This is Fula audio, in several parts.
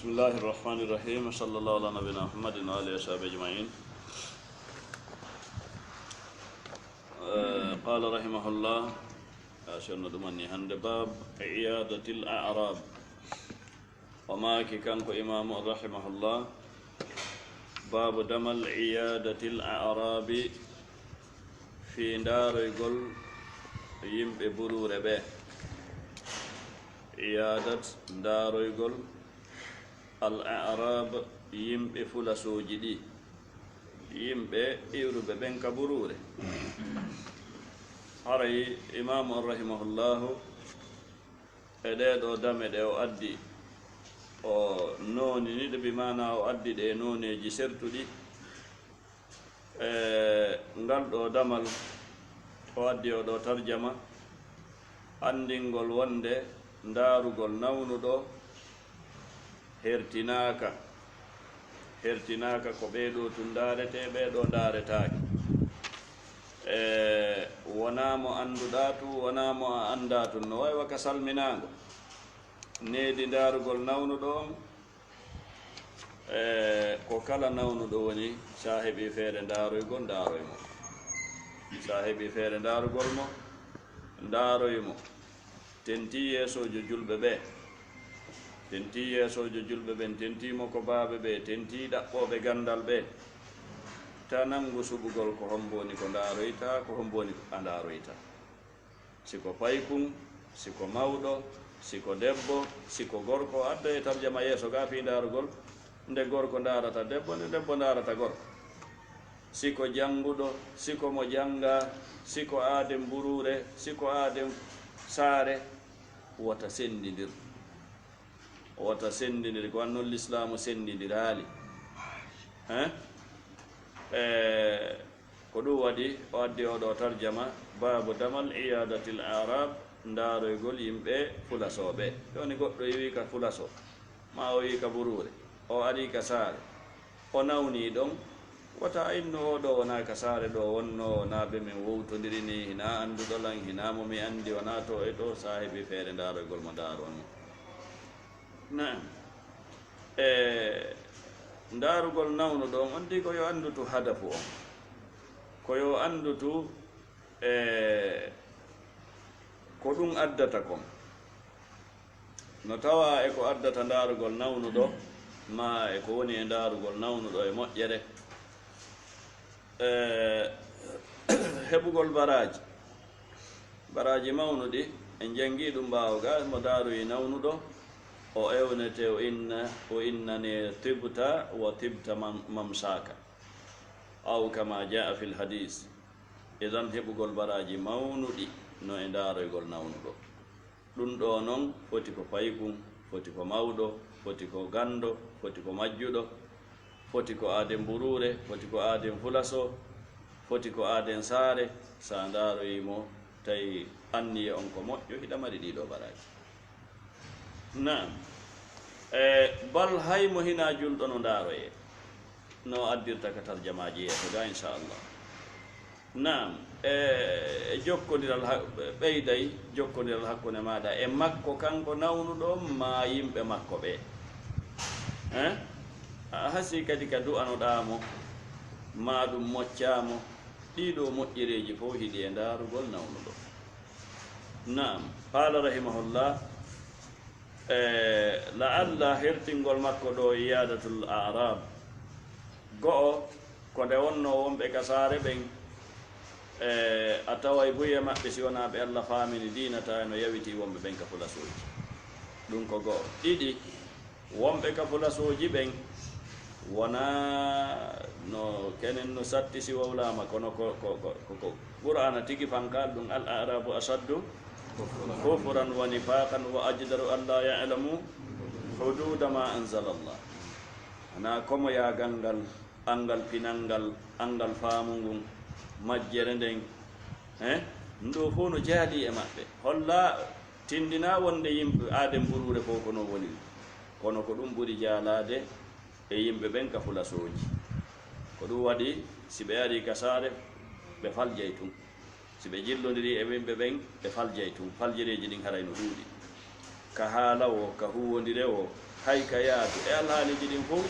بسم الله الرحمن الرحيم صلى الله على نبينا محمد وآله وصحبه أجمعين. قال رحمه الله عشان ندمني عند باب عيادة الأعراب وما كانكو إمام رحمه الله باب دمل عيادة الأعراب في دار يقول يمبي برور به عيادة دار يقول الأعراب يمبي فلسو جدي يمبي إيرو ببن كبروره هري إمام رحمه الله إدادو دمد أو أدي أو نوني ند بمعنى أو أدي دي نوني جسرتو دي ngal ɗo damal o addi o ɗo tarjama andingol wonde ndaarugol nawnuɗo hertinaka ko ɓeeɗo tun ndaarete ɓeeɗo ndaaretaake wonamo annduɗa tu wonamo a annda tun no wayi waka salminago needi ndaarugol nawnuɗo on ko kala nawnuɗo woni sa heeɓi feere ndaaroygol ndaaroymo sa heeɓi feere ndaarugol mo ndaaroymo tenti yeesojo julɓe ɓe tenti yeesojo julɓe ɓen tentimo ko baaɓe ɓe tenti ɗaɓɓoɓe gandal ɓe ta nangu suɓugol ko homboni ko ndaaroyta ko homboni a ndaaroyta siko paykun siko mawɗo siko debbo siko gorko adda e tarjama yeeso ga fi ndaarugol nde gorko ndaarata debbo nde debbo ndaarata gorko siko jannguɗo siko mo jannga siko aaden mburure siko aaden saare wota sendidir ko annol l'islamu sendidiraali ko ɗum waɗi o addi oɗo tarjama babu damal iyadatil arab ndaaroygol yimɓe fulasoɓe yoni goɗɗo wi ka fulaso ma o wi ka burure o ari ka saare o nawni ɗon wata inno oɗo wona ka saare ɗo wonno naɓe min wowtodirini hina annduɗolan hina momi andi wona to e ɗo sahibi feere ndaaroygol mo ndaaronmo naam ndaarugol nawnu ɗon on di ko yo anndutu hadafu on ko yo anndutu ko ɗum addata kon no tawa e ko addata ndaarugol nawnuɗo ma e ko woni e ndaarugol nawnuɗo e moƴƴere heɓugol baraji mawnuɗi en jangi ɗum mbawo ga mo daaroyi nawnuɗo o ewnete o innani tibta wa tibta mamsaka aw kama jaa fi lhadis idan heɓugol baraji mawnuɗi no e ndaaroygol nawnuɗo ɗum ɗo noon foti ko paykun foti ko mawɗo foti ko gando foti ko majjuɗo foti ko aaden mburure foti ko aaden fulaso foti ko aaden saare sa ndaaroyimo tawi anniye on ko moƴƴo hiɗamari ɗiɗo baraji naam bal haymo hina julɗo no ndaaroye no addirta ka tarjamaji yeeso ga inchallah naam jokkodiral ɓeyday jokkodiral hakkunde maɗa e makko kanko nawnuɗo ma yimɓe makko ɓe hasi kadi ka du'anoɗamo ma ɗum moccamo ɗiɗo moƴƴereji fof hiɗi e ndaarugol nawnuɗo naam qala rahimahullah la'alla hertingol makko ɗo iyadatul arab go'o ko nde wonno wonɓe ka saare ɓen a taway buye maɓɓe si wona ɓe allah famini dinata no yawiti wonɓe ɓen ka fulasoji ɗum ko go'o ɗiɗi wonɓe ka fulasoji ɓen wona no kenen no satti si wawlama kono ko qur'ana tigi fankal ɗum al arabu asaddu kufran wa nifaqan wa ajdaru an la ya'lamu hududa ma anzala allah ana komo ya gangal angal pinangal angal famungun majjere nden ɗo fof no jaali e maɓɓe holla tindina wonde yimɓe aaden burure fof kono woni kono ko ɗum ɓuri jaalade e yimɓe ɓen ka fulasoji ko ɗum waɗi si ɓe ari ka saare ɓe faljay tun si ɓe jillodiri e yimɓe ɓen ɓe faljay tun faljireji ɗin haray no ɗuuɗi ka haala o ka huwondire o hay ka yaatu e alhaaliji ɗin fof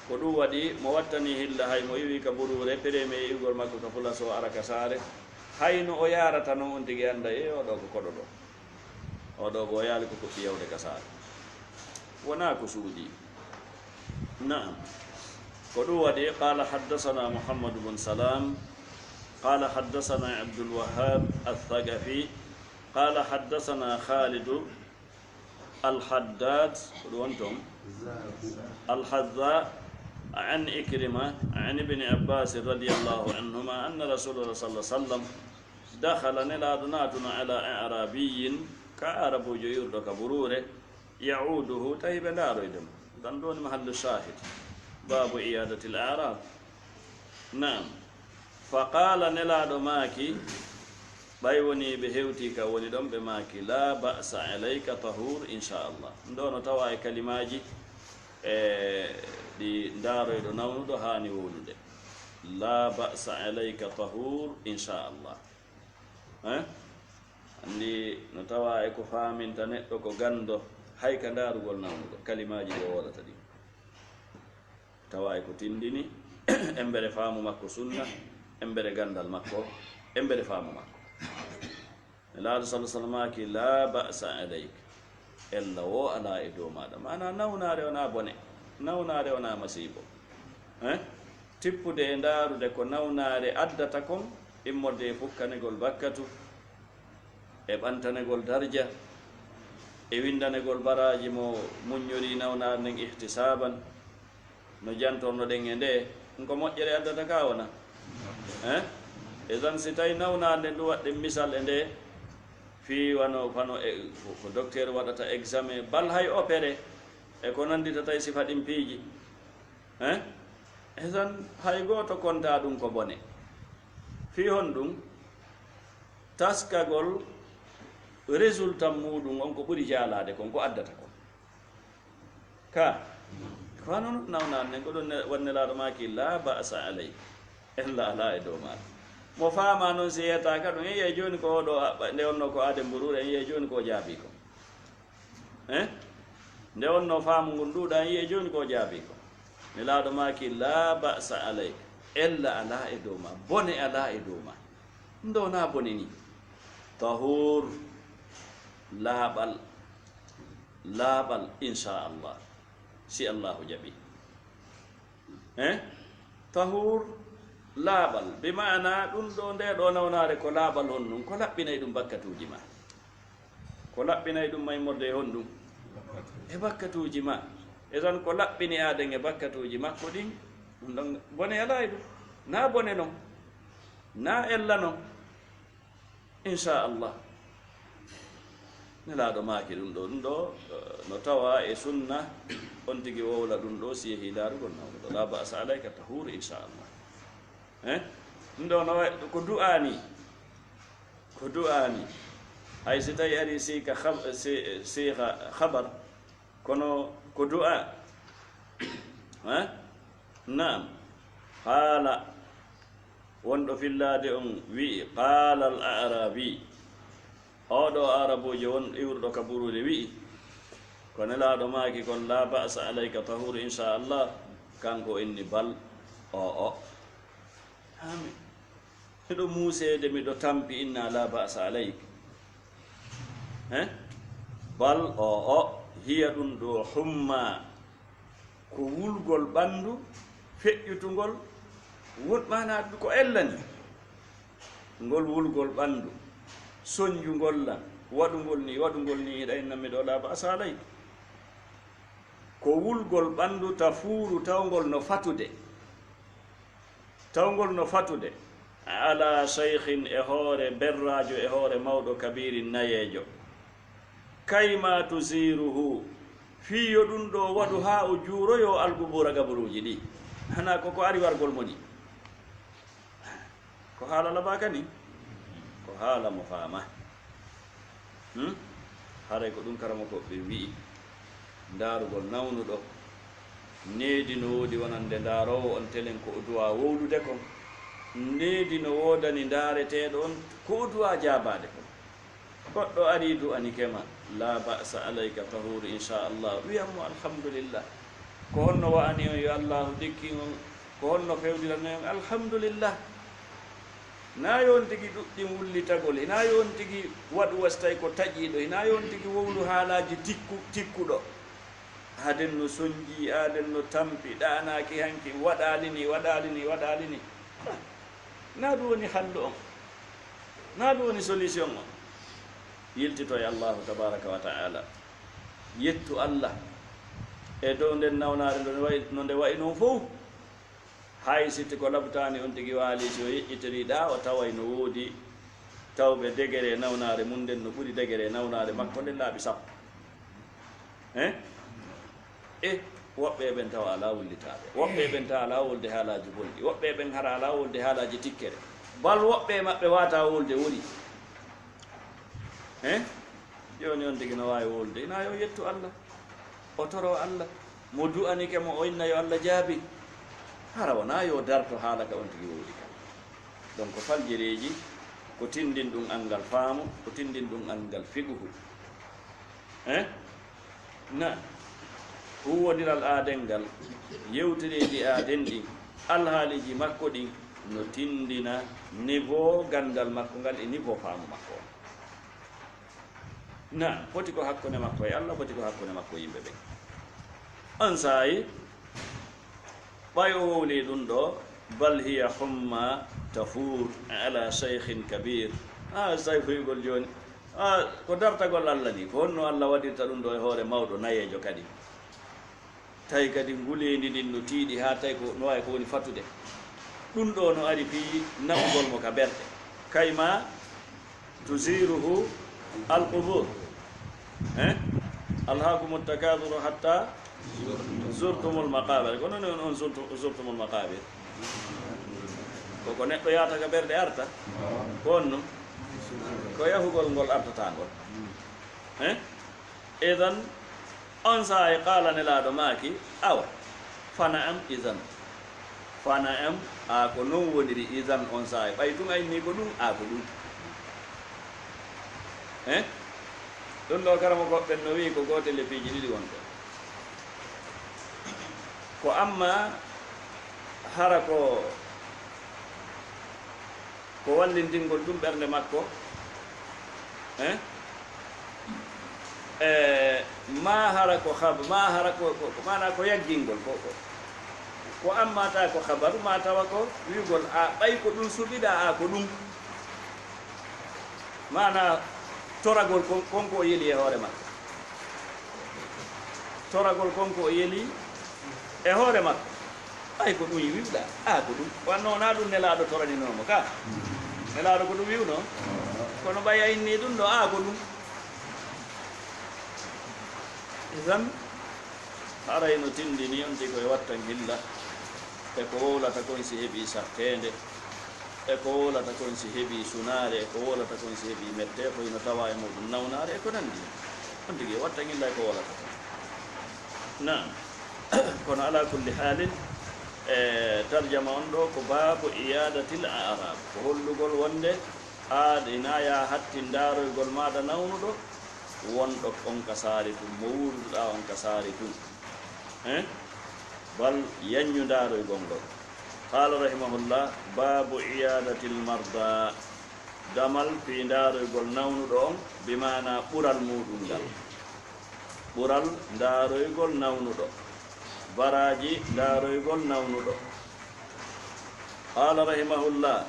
ko ɗum waɗi mo wattani hilla hay mo iwi ka ɓurure premier iwgol makko ka fulas o ara ka saare hayno o yarata noon on tigi annda e oɗo ko koɗo ɗo oɗo bo o yaali ko koɓɓi yewde ka saare wona ko suuɗi naam ko ɗum waɗi qala haddasana mouhamadou bun salam qala haddasana abdoulwahab althagafi qala haddasana khalidu الحداد وانتم الحذاء عن إكرمة عن ابن عباس رضي الله عنهما أن رسول الله صلى الله عليه وسلم دخل نلادناتنا على أعرابي كعرب جيرد كبروره يعوده طيب دار يدم دون محل الشاهد باب عيادة الأعراب نعم فقال نلاد ماكي بيوني بهوتك ولدم بماكي لا بأس عليك طهور إن شاء الله دون تواي كلماجي دي دارو يدو نونو هاني ولد لا بأس عليك طهور إن شاء الله عندي نتواي كفامين تنتو كو غندو هاي كدارو غول نونو كلماجي دي ولا تدي تواي كو تنديني امبري فامو مكو سنة امبري غندال مكو امبري فامو مكو الله صلى الله عليه وسلم لا بأس عليك إلا وأنا إدوم هذا ما أنا نوناري ونا بني نوناري ونا مسيبو تبو دي اندارو دي كو نوناري أدتكم إمو دي فكا نقول بكتو أنت نقول درجة إوين نقول براجي مو منيوري نونار نك احتسابا نجانتون ندين دي نكو مؤجري أدتكاونا إذن ستاي نونار ندوات دي مثال اندي fi wano fano ko docteur waɗata examen bal hay opéré e ko nandita tay sifa ɗin piiji tan hay gooto konta ɗum ko bone fi hon ɗum taskagol résultat muɗum on ko ɓuri jaalade kon ko addata kon ka ko hanon nawnanne ko ɗon wannelaɗo maki la ba'sa alay ella ala e dow maɗa mo faama noon si yetta ka ɗum yiye joni ko oɗo nde wonno ko ade mburure yiye joni ko jaabi ko nde wonno faamu ngun ɗuuɗa yiye joni ko jaabi ko mi laaɗo maki la ba'sa alayk ella ala e dow ma bone ala e dow ma ndona bone ni tahur laaɓal laaɓal inchallah si allahu jaɓi tahur laaɓal bi mana ɗum ɗo nde ɗo nawnare ko laaɓal hon ɗum ko laɓɓinay ɗum bakkatuji ma ko laɓɓinay ɗum maymorde hon ɗum e bakkatuji ma e tan ko laɓɓini aɗen e bakkatuji makko ɗin ɗum ɗon bone ala e ɗum na bone noon na ella noon inchallah nelaɗo maaki ɗum ɗo no tawa e sunna on tigi wowla ɗum ɗo si yehi darugol nawɗo la ba'sa alayka tahur inchallah ɗum ɗo no ko du'ani hay si tawi ari sika siha habar kono ko du'a naam haala wonɗo fillade on wi'i qala al arabi oɗo arabuji won iwruɗo ka burude wi'i ko nelaɗo maaki kon la ba'sa alayka tahur inchallah kanko inni bal o amin miɗo muusede miɗo tampi inna la ba'sa alayk bal o hiya ɗum ɗo humma ko wulgol ɓandu feƴƴutugol mana ko ellani ngol wulgol ɓandu soñjugol waɗugol ni hiɗa inna miɗo la ba'sa alayk ko wulgol ɓandu tafuuru tawgol no fatude ala cheikhin e hoore berrajo e hoore mawɗo kabirin nayejo kayma tusiruhu fiyo ɗum ɗo waɗu ha o juuroyo algubura gaburuji ɗi hana koko ari wargol moni ko haala labaka ni ko haala mo faama haray ko ɗum karamo ko ɓe wi'i ndaarugol nawnuɗo needi no woodi wonande ndaarowo on telen ko o duwa wowlude kon needi no woodani ndaareteeɗo on ko o duwa jaabaade kon goɗɗo ari du'ani kema la ba'sa alayka tahur inchallah wiyatmo alhamdulillah ko honno wa'ani on yo allahu ɗikki on ko honno fewdirani on alhamdulillah na yon tigi ɗuɗɗin wullitagol hina yon tigi waɗu wastay ko taƴiɗo hina yon tigi wowlu haalaji tikkuɗo haden no soñji aden no tampi ɗanaki hanki waɗalini na ɗum woni hallu on na ɗum woni solution on yiltito e allahu tabaraka wa taala yettu allah e dow nden nawnare no nde wayi noon fof hay sitti ko labtani on tigi waali so yeƴƴitoriɗa o taway no woodi tawɓe degere nawnare mum nden no ɓuri degere nawnare makko nden laaɓi sappo e woɓɓe ɓen tawa ala wullitaɓe woɓɓe ɓen tawa ala wolde haalaji bolɗi woɓɓe ɓen hara ala wolde haalaji tikkere bal woɓɓe maɓɓe wata wolde woni joni on tigi no wawi wolde ina yo yettu allah o toro allah mo du'anike mo o inna yo allah jaabi hara wona yo darto haala ka on tigi wowli ka donc faljireji ko tindin ɗum angal faamu ko tindin ɗum angal figuhu na huwodiral aaden ngal yewtereji aaden ɗin alhaaliji makko ɗin no tindina niveau gandal makko ngal e niveau faamu makko na foti ko hakkunde makko e allah foti ko hakkunde makko yimɓe ɓen on saayi ɓay o wowli ɗum ɗo bal hiya humma tafour ala cheikhin kabir say foygol joni ko dartagol allah ni ko honno allah waɗirta ɗum ɗo e hoore mawɗo nayejo kadi tawi kadi ngulendi ɗin no tiiɗi ha tawi ko no wawi ko woni fatude ɗum ɗo no ari fi nafugol mo ka berɗe kayma tusiruhu alqubur alhaakum takaduru hatta zurtumul maqabir ko noon on zurtumul maqabir koko neɗɗo yata ka berɗe arta ko onno ko yahugol ngol artatangol idan on saa e qala nelaɗo maaki awa fana am idan fana am a ko non woniri idan on saa e ɓay ɗum ayni ko ɗum a ko ɗum ɗum ɗo karamo goɓɓen no wi ko gotel e piiji ɗiɗi wonɗo ko amma hara ko wallintingol ɗum ɓernde makko ma hara ko ma hara ko mana ko yaggingol ko amma ta ko habaru ma tawa ko wigol a ɓay ko ɗum suɓiɗa a ko ɗum mana toragol konko o yeli e hoore makko toragol konko o yeli e hoore makko ɓay ko ɗum wiwɗa a ko ɗum wanno wona ɗum nelaɗo toraninomo ka nelaɗo ko ɗum wiwno kono ɓay ayinni ɗum ɗo a ko ɗum idan haray no tindini on tigi koye wattan hilla e ko wowlata kon si heeɓi sartede e ko wowlata kon si heeɓi sunare e ko wowlata kon si heeɓi mette koyno tawa e muɗum nawnare e ko nandi on tigi wattan hilla e ko wolata kon nam kono ala kulli halin tarjama on ɗo ko baabu iyadatil arab ko hollugol wonde aade inaya hatti ndaroygol maɗa nawnuɗo wonɗo on ka saari tum mo wuurduɗa on ka saari tum bal yaññu ndaroygol ngol qala rahimahullah babu iyadatil marda damal fi ndaroygol nawnuɗo on bimana ɓural muɗum ngal ɓural ndaroygol nawnuɗo baraji ndaroygol nawnuɗo qala rahimahullah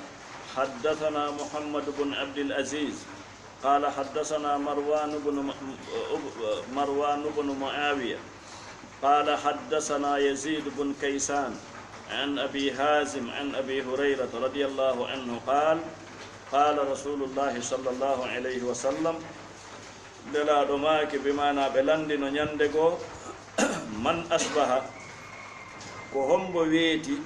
حدثنا محمد بن عبد العزيز قال حدثنا مروان بن معاوية قال حدثنا يزيد بن كيسان عن أبي هازم عن أبي هريرة رضي الله عنه قال قال رسول الله صلى الله عليه وسلم دلا دماك بمعنى بلند نيندغو من أصبح كهم بويتي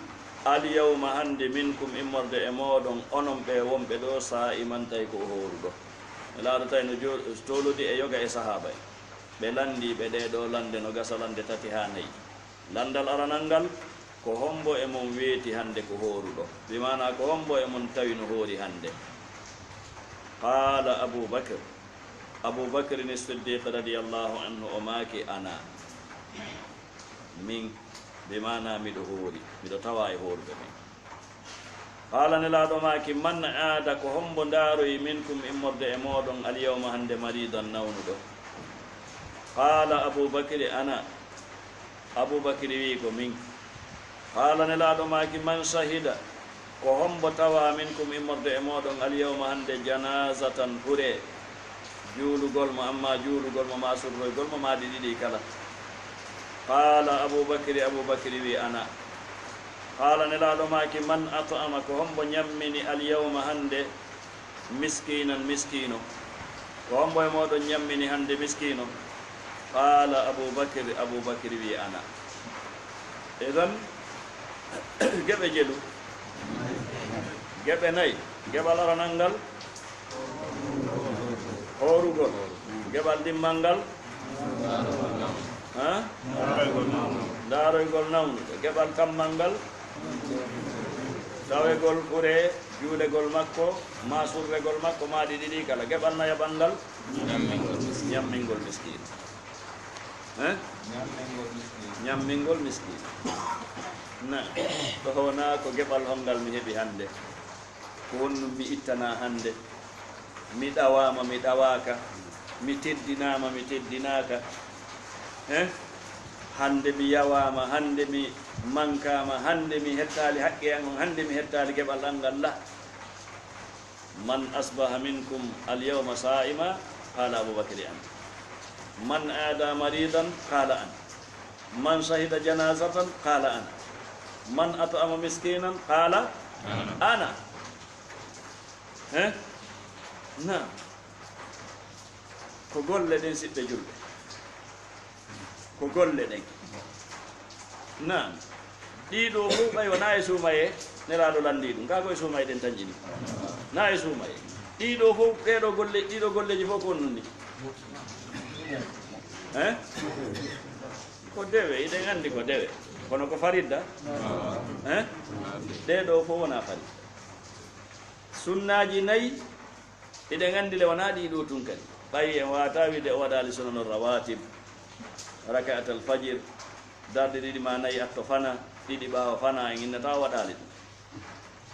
alyawma hande minkum immorde e moɗon onon ɓe wonɓe ɗo sa iman tawi ko horuɗo laaɗo tawi no toludi e yoga e sahaba en ɓe landi ɓe ɗe ɗo lande no gasa lande tati ha nayyi landal aranal ngal ko hombo e mon weeti hande ko horuɗo bimana ko hombo e mon tawi no hoori hande qala abubacre أبو بكر الصديق رضي الله عنه أماكي أنا من بمعنى مدهوري مدتواي هور بمن قال نلا دوماكي من عاد كهم بنداري منكم إمرد إمودن اليوم هند مريضا نونو قال أبو بكر أنا أبو بكر ويكو منك قال نلا دوماكي من شهد كهم بتوا منكم إمرد إمودن اليوم هند جنازة فري جولو قول أما جولو قول ما سر قول ما دي كلا قال أبو بكر وي أنا قال نلالو ماكي من أطعمك هم بنيمني اليوم هند مسكينا مسكينو وهم بيمودو نيمني هند مسكينو قال أبو بكر وي أنا إذن جب جلو جب ناي جب على رنانغال هورو غول جب على ديمانغال ها دارو غول ناون جب على كامانغال tawe gol ɓure juuɗe gol makko ma surre gol makko ma ɗiɗi kala geɓalna yaɓangal ñammingol miskin ñammingol miskin na ɗo hona ko geɓal hongal mi heɓi hande ko wonnum mi ittana hande mi ɗawama mi ɗawaka mi teddinama mi teddinaka hande mi yawama hande mi mankama hande mi hettali haqqe an on hande mi hettali geɓal angal la man asbaha minkum alyawma sa'ima qala aboubacry an man aada maridan qala an man shahida janazatan qala ana man at'ama miskinan qala ana na ko golle ɗen siɓɓe julɓe ko golle ɗen nan ɗiɗo fof ɓay wona e suumaye nelaɗo landi ɗum ka koye suumaye ɗen tan jini na e suumaye ɗiɗo fof ɗiɗo golleji fof ko wonnuni ko dewe iɗen andi ko dewe kono ko faridda ɗeɗo fof wona farid sunnaji nayyi iɗen andi le wona ɗiɗo tun kadi ɓay en wata wiide o waɗali sunanu rawatib rakaat al fajir darde ɗiɗi ma nayi atto fana ɗiɗi ɓawa fana en innata waɗali ɗum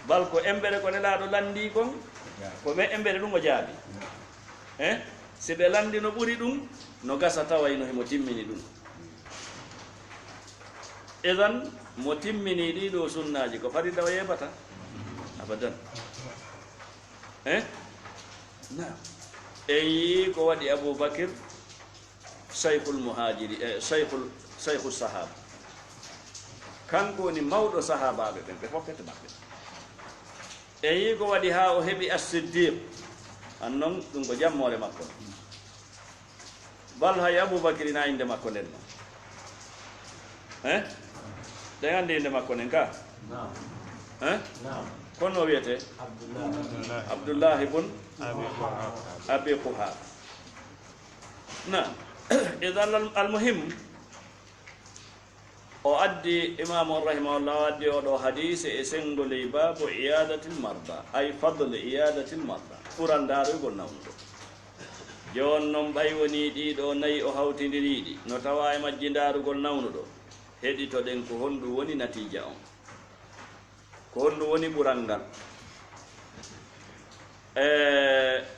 bal ko embere ko nelaɗo landi kon ko ɓe embere ɗum o jaabi si ɓe landi no ɓuri ɗum no gasa tawayno hemo timmini ɗum idan mo timmini ɗiɗo sunnaji ko farida o yeɓata abadan na en yi ko waɗi aboubacre cheikhul muhajiri cheikhu sahaba kanko woni mawɗo sahabaɓe ɓen ɓe fokkete maɓɓe en yi ko waɗi ha o heɓi as-siddiq an noon ɗum ko jammore makko bal hay aboubacry na inde makko nden noon ɗen andi inde makko nen ka kono no wiyete abdoullahi bun abi quhab na idan almuhim o addi imamu rahimahullah o addi oɗo hadise e sengoli babu iyadatil marda ay fadle iyadatil marda ɓurandaɗoygol nawnuɗo jon noon ɓay woni ɗiɗo nayi o hawtidiriɗi no tawa e majji darugol nawnuɗo heɗitoɗen ko honɗum woni natija on ko honɗum woni ɓurangal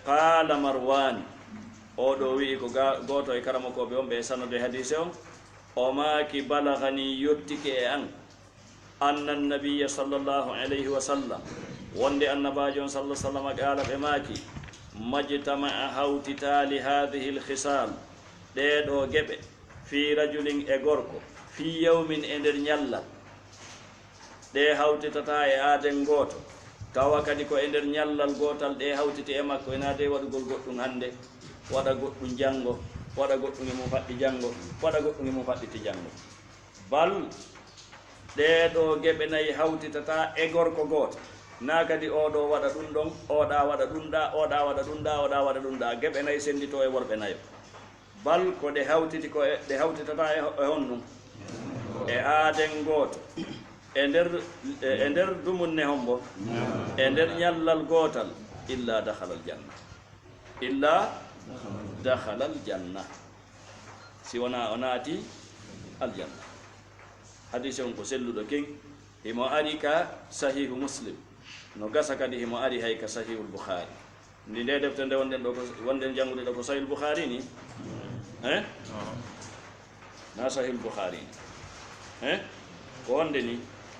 qala marwani oɗo wi ko goto e karamakoɓe on ɓe sanode hadise on o maaki balagani yottike e an anna nabiya sallllahu alayhi wa sallam wonde annabajo on sallah sallam qala ɓe maaki majtama'a hawtitali hadihi lhisal ɗeɗo geɓe fi rajulin e gorko fi yawmin e nder ñallal ɗe hawtitata e aaden goto tawa kadi ko e nder ñallal gotal ɗe hawtiti e makko enade waɗugol goɗɗum hande waɗa goɗɗum janngo waɗa goɗɗum e mum faɗɗi janngo waɗa goɗɗum e mum faɗɗiti janngo bal ɗeɗo geɓe nayi hawtitata e gorko gooto na kadi oɗo waɗa ɗum ɗon oɗa waɗa ɗum ɗa oɗa waɗa ɗum ɗa oɗa waɗa ɗum ɗa geɓe nayi sendito e worɓe nayo bal ko ɗe hawtiti ko ɗe hawtitata e honɗum e aaden gooto e nder dumunne hombo e nder ñallal gootal illa dakhala aljanna illa dakhala aljanna si wona o naati aljanna. hadise on ko selluɗo ken himo ari ka sahihu muslim no gasa kadi himo ari hay ka sahihul bukhari. ndi nde defte nde wonɗen janngude ɗo ko sahihul bukhari ni na sahihul bukhari ni ko wonde ni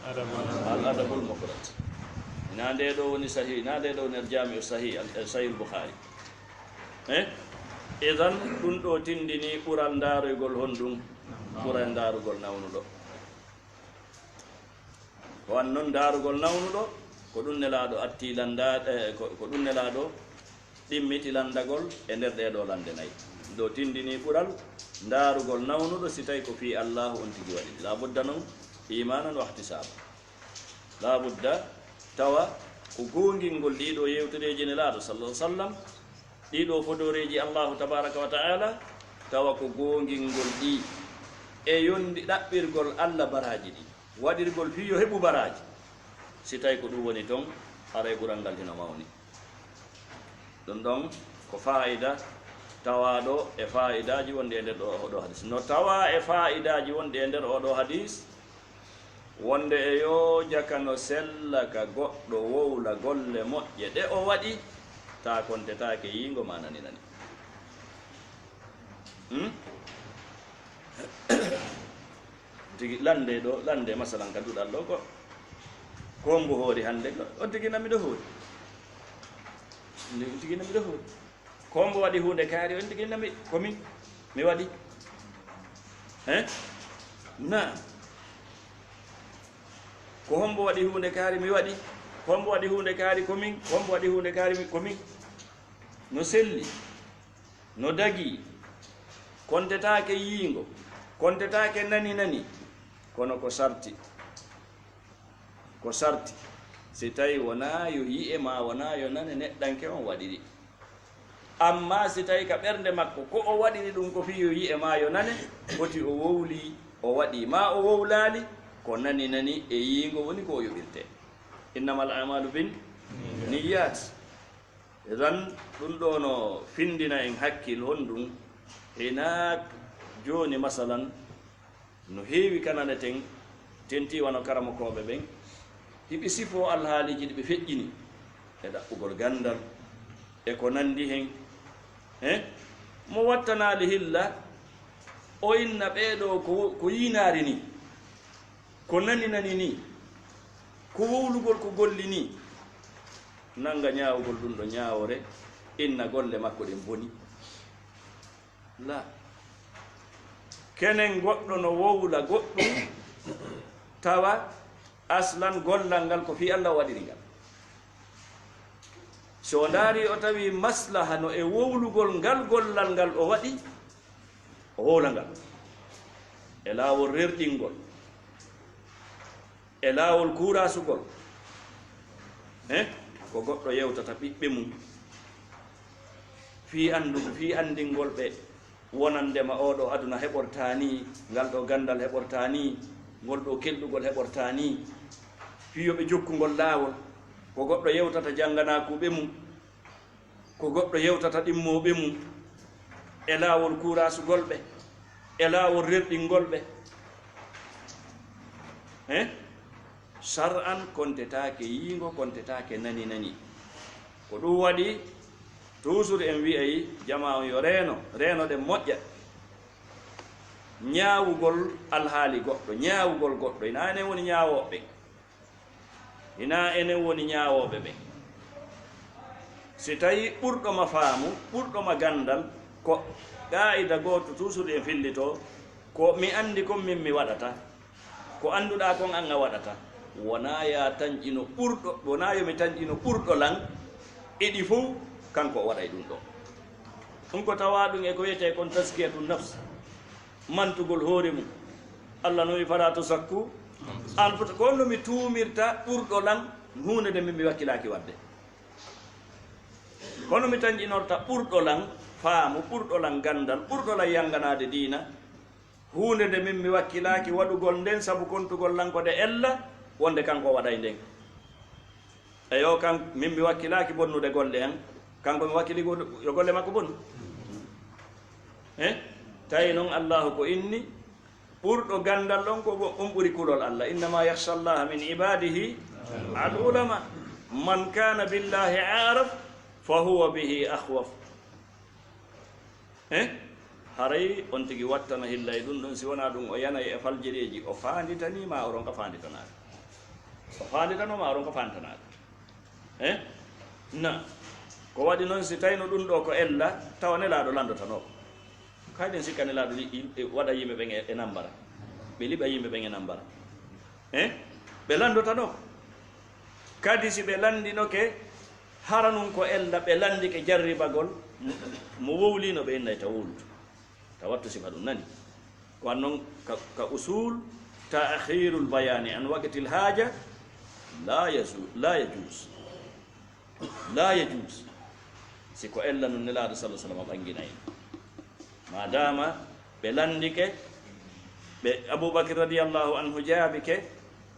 al adabul mufrad. na nde ɗo woni sahih, na nde ɗo woni jami'u sahih sahihul bukhari. idan ɗum ɗo tindini ɓural ndaroygol honɗum ɓural ndarugol nawnuɗo. wan noon ndarugol nawnuɗo ko ɗum nelaɗo atti landade ko ɗum nelaɗo ɗimmiti landagol e nder ɗeɗo lande nayyi. ɗo tindini ɓural ndarugol nawnuɗo si tawi ko fi allahu on tigi waɗi. la budda noon imanan wa ihtisaba, la budda tawa ko gongilngol ɗiɗo yewtoreji nelaɗo sallallahu alaihi wasallam, ɗiɗo fodoreji allahu tabaraka wa taala, tawa ko gongilngol ɗi e yondi ɗaɓɓirgol allah baraji ɗi, waɗirgol fiyo heɓu baraji. si tawi ko ɗum woni toon haray ɓural ngal hino mawni. ɗum ɗon ko fa'ida tawaɗo e fa'idaji wonde e nder oɗo hadis. no tawa e fa'idaji wonde e nder oɗo hadis wonde e yo jaka no sella ka goɗɗo wowla golle moƴƴe ɗe o waɗi ta kontetake yingo ma nani nani. tigi lande ɗo lande masalan ka duɗal ɗo ko kombo hoori hande on tigi namiɗo hoori, tigi namiɗo hoori. kombo waɗi hunde kaari on tigi nami komin mi waɗi na ko hombo waɗi hunde kaari mi waɗi, hombo waɗi hunde kaari komin, hombo waɗi hunde kaari komin. no selli no dagi kontetake yingo, kontetake nani nani, kono ko sarti si tawi wona yo yi'e ma, wona yo nane neɗɗanke on waɗiri. amma si tawi ka ɓernde makko ko o waɗiri ɗum ko fi yo yi'e ma yo nane, foti o wowli o waɗi, ma o wowlali ko nani nani e yingo woni ko o yoɓirte. innamal a'malu bin niyat. ran ɗum ɗo no findina en hakkil honɗum hena joni masalan no heewi kanane tenti wano karamakoɓe ɓen hiɓe sifo alhaaliji ɗi ɓe feƴƴini e ɗaɓɓugol gandal e ko nandi hen mo wattanali hilla o inna ɓeeɗo ko yinaari ni, ko nani nani ni, ko wowlugol ko golli ni, nanga ñaawugol ɗum ɗo ñaawore inna golle makko ɗen boni. la kenen goɗɗo no wowla goɗɗum tawa aslan gollal ngal ko fi allah waɗiri ngal. so ndaari o tawi maslaha no e wowlugol ngal gollal ngal o waɗi, o wowla ngal e laawol rerɗingol, e laawol kurasugol ko goɗɗo yewtata ɓiɓɓe mum fi andingol ɓe wonandema oɗo aduna heɓortani, ngal ɗo gandal heɓortani, ngol ɗo kelɗugol heɓortani, fiyoɓe jokkugol laawol. ko goɗɗo yewtata jannganakuɓe mum, ko goɗɗo yewtata ɗimmoɓe mum e laawol kurasugol ɓe, e laawol rerɗingol ɓe. sar'an kontetake yingo, kontetake nani nani. ko ɗum waɗi toujours en wi'ay jama on yo reno ɗe moƴƴa ñaawugol alhaali goɗɗo, ñaawugol goɗɗo. ina enen woni ñaawoɓe, ina enen woni ñaawoɓe ɓe. si tawi ɓurɗoma faamu, ɓurɗoma gandal, ko qa'ida goto toujours en fillito ko mi andi kon min mi waɗata, ko anduɗa kon an a waɗata. wona ya tañƴino ɓurɗo, wona yomi tañƴino ɓurɗo lan eɗi fof kanko o waɗay ɗum ɗo. ɗum ko tawa ɗum e ko wiyete kon taskiyatu nafs, mantugol hoore mum. allah nomi fala to sakku an fota ko no mi tuumirta ɓurɗo lan hunde nde min mi wakkilaki wadde, kono mi tañƴinorta ɓurɗo lan faamu, ɓurɗo lan gandal, ɓurɗo lan yanganade diina, hunde nde min mi wakkilaki waɗugol nden sabu kontugol lan ko de ella wonde kanko waɗay nden. eyo kan min mi wakkilaki bonnude golle hen, kanko mi wakkili yo golle makko bonnu. tawi noon allahu ko inni ɓurɗo gandal ɗon ko on ɓuri kulol allah innama yahsha llaha min ibadihi al ulama man kana billahi araf fa huwa bihi ahwaf haray on tigi wattana hillay ɗum ɗon si wona ɗum o yanayi e faljireji o fanditanima oron ka fanditanade o fanditanoma oron ka fanditanade na ko waɗi noon si tawino ɗum ɗo ko ella tawa nelaɗo landotanoko kayɗen sikka nelaɗo waɗa yimɓe ɓen e nambara ɓe liɓa yimɓe ɓen e nambara ɓe landotanoko kadi si ɓe landinoke hara nun ko ella ɓe landike jarribagol mo wowlino ɓe innay ta wowluto ta wattu sifa ɗum nani ko an noon ka usul ta'khirul bayani an waqtil haja la yajuz si ko ella nun nelaɗo sallah sallam ɓanginayi madama ɓe landike ɓe aboubacre radiallahu anhu jaabike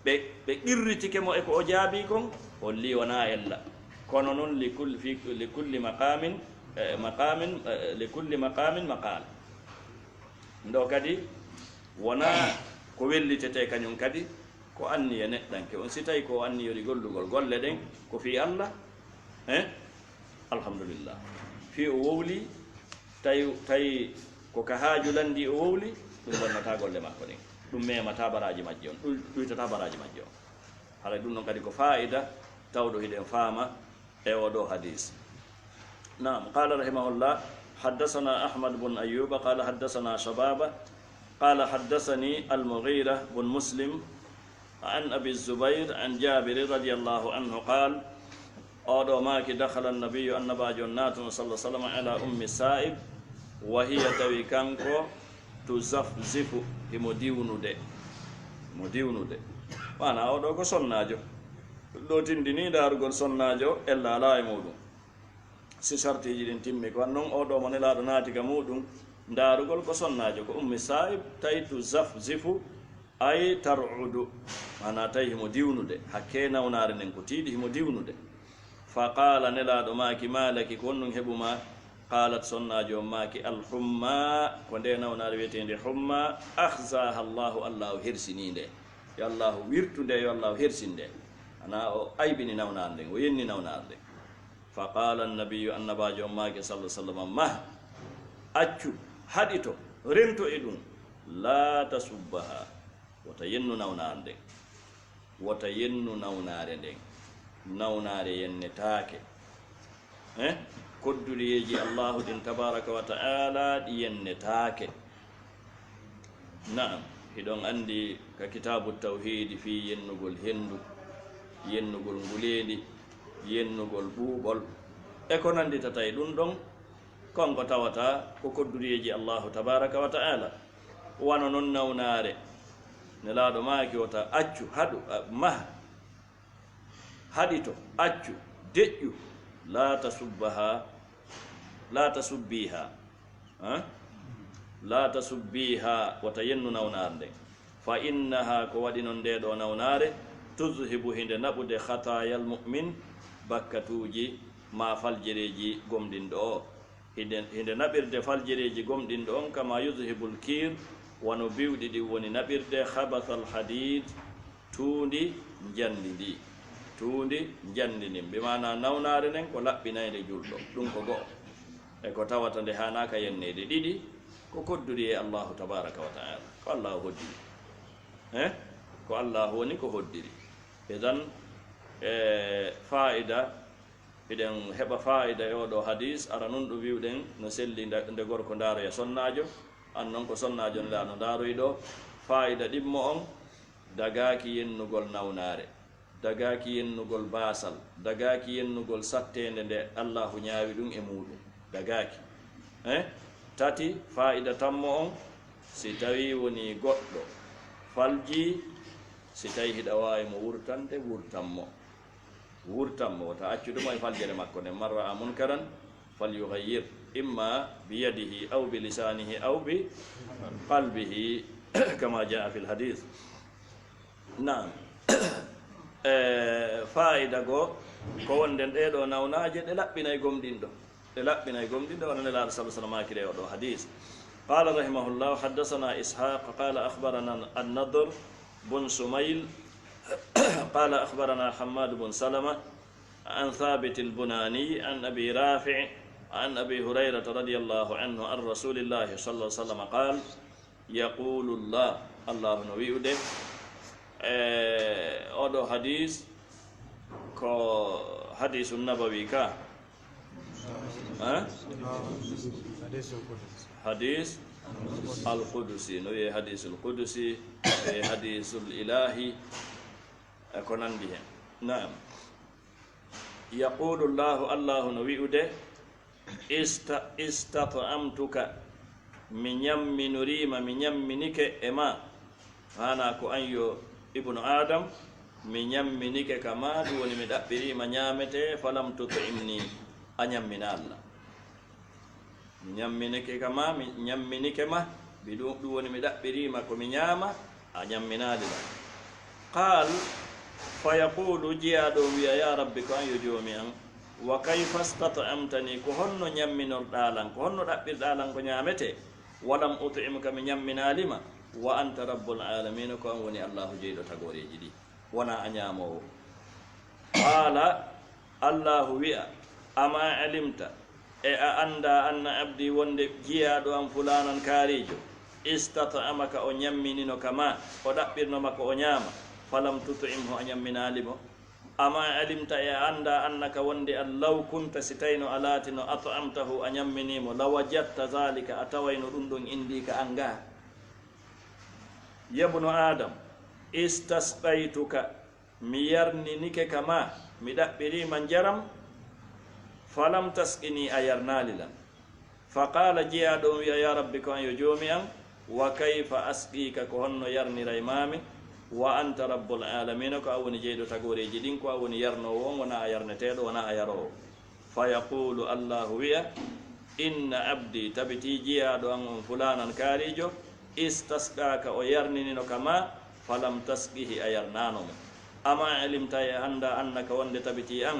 ɓe qirritike mo e ko o jaabi kon holli wona ella kono noon likulli maqamin maqal ndo kadi wona ko wellitete kañum kadi ko anniya neɗɗanke on si tawi ko anniyori gollugol golle ɗen ko fi allah alhamdulillah fi o wowli tawi ko ka haaju landi o wowli ɗum bonnata golle makko ɗen ɗum memata baraji majje on ɗuytata baraji majje on haɗa ɗum noon kadi ko fa'ida tawɗo hiɗen faama e oɗo hadis nam qala rahimahullah حدثنا أحمد بن أيوب قال حدثنا شبابة قال حدثني المغيرة بن مسلم عن أبي الزبير عن جابر رضي الله عنه قال أودو ماك دخل النبي النبا جنات صلى الله عليه وسلم على أم السائب وهي توي كانكو تزفزف مديونو دي وانا أودو كو سناجو دو تندني دارغول سناجو إلا لا يمودو si sartiji ɗin timmi ko non oɗo mo nelaɗo naati ka muɗum darugol ko sonnajo ko ummi sa'ib tawi tu zafzifu ay tarudu mana tawi himo diwnude hakke nawnare nden ko tiiɗi himo diwnude fa qala nelaɗo maki malaki ko wonnum heɓuma qalat sonnajo on maki alhumma ko nde nawnare wiyetede humma ahzaha llahu allahu hersini nde yo allahu wirtu nde yo allahu hersinde ana o aybini nawnare nden o yenni nawnare nden فقال النبي النبي ماك صلى الله عليه وسلم ما أتشو حديثو رنتو إدون لا تسبها وتينو نوناندين وتينو نوناندين نونار ينتاك كدو ليجي الله دين تبارك وتعالى ينتاك نعم هدون عندي ككتاب التوحيد في ينقل هندو ينقل nguledi yennugol ɓuuɓol e ko nanditata e ɗum ɗon konko tawata ko kodduriyeji allahu tabaraka wa taala wano noon nawnare nelaɗo maaki wota accu haɗu maha haɗito accu deƴƴu la tasubbiha wata yennu nawnare nden fa innaha ko waɗi noon nde ɗo nawnare tuzhibu hinde naɓude khatayal mu'min bakkatuji ma faljereji gomɗinɗo o hinde naɓirde faljereji gomɗinɗo on kama yuzhibul kir wano biwɗi ɗi woni naɓirde khabathal hadid tuundi jandi ndin ɓe mana nawnare nden ko laɓɓinayde julɗo ɗum ko go'o e ko tawata nde hanaka yennede ɗiɗi ko kodduri e allahu tabaraka wa taala ko allahu hoddiri ko allahu woni ko hoddiri idan fa'ida eɗen heɓa fa'ida e oɗo hadis ara nun ɗo wiwɗen no selli nde gorko ndaroya sonnajo an noon ko sonnajo nda no ndaroyɗo fa'ida ɗimmo on dagaki yennugol nawnare dagaki yennugol basal dagaki yennugol sattede nde allahu ñaawi ɗum e muɗum dagaki tati fa'ida tammo on si tawi woni goɗɗo falji si tawi hiɗa wawi mo wurtande wurtanmo wata accuɗumo e faljere makko nden man ra'a munkaran falyughayyir imma biyadihi aw bi lisanihi aw bi qalbihi kama jaa fi lhadith naam fa'ida go ko wonden ɗeɗo nawnaje ɗe laɓɓinay gomɗinɗo wona nelaɗo sala sallam makire oɗo hadis قال رحمه الله حدثنا إسحاق قال أخبرنا النضر بن سميل قال أخبرنا حماد بن سلمة عن ثابت البناني عن أبي رافع عن أبي هريرة رضي الله عنه عن رسول الله صلى الله عليه وسلم قال يقول الله نبيه أدو حديث كو حديث النبوي كا حديث القدسي نوي حديث القدسي حديث الإلهي أكونان به نعم يقول الله نبيه استطعمتك من يم نريم من يمنك إما أنا كو أنيو ابن آدم من يمنك كما دون مدبري من يامته فلم تطعمني أن يمن الله من يمنك كما من يمنك ما بدون مدبري ما كو من ياما أن يمن الله قال فيقول جيادو يا ربي كو أنيو جوميان وكيف استطعمتني كهن يمن دالان كهن دبر دالان كو يامته ولم أطعمك من يمن لما وأنت رب العالمين كون وني الله جيدو تغوري جدي وانا انيامو قال الله ويا اما علمت اندا ان عبدي وند جيادو ام فلانا كاريجو استطعمك او نيامينو كما او دبرنو مكو او نياما فلم تطعمه ان يمنا لما اما علمت اندا انك وند لو كنت ستينو الاتينو اطعمته ان يمنيمو لوجدت ذلك اتوينو دوندون انديك انغا يا ابن آدم استسقيتك ميرني نيك كما مدبري من جرم فلم تسقني أيرنا للا فقال جيادو يا ربي كون يجوميا وكيف أسقيك كهن يرني ريمامي وأنت رب العالمين كأوني جيدو تقوري جدين كأوني يرنو ونا أيرنتيد ونا أيرو فيقول الله ويا إن عبدي تبتي جيادو أن فلانا كاريجو استسقاك ويرنينو كما فلم تسقه أيرنانو أما علمت يا أندا أنك وند تبتي أن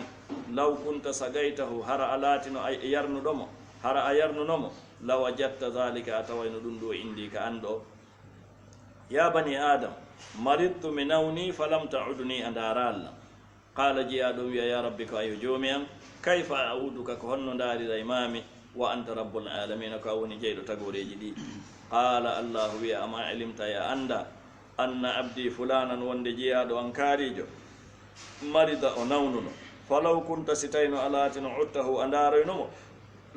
لو كنت سقيته هر ألاتنو أيرنو دمو هر أيرنو نمو لوجدت ذلك أتوين دندو عندي كأندو يا بني آدم مرضت من نومي فلم تعدني أدارال قال جيادو يا ربك أي جوميا كيف أعودك كهن دار الإمامي وأنت رب العالمين كوني جيد تقولي جدي قال الله يا أما علمت يا أندا أن عبدي فلانا وند جياد وانكاريجو مرض ونونو فلو كنت ستين ألاتن عدته أندارينو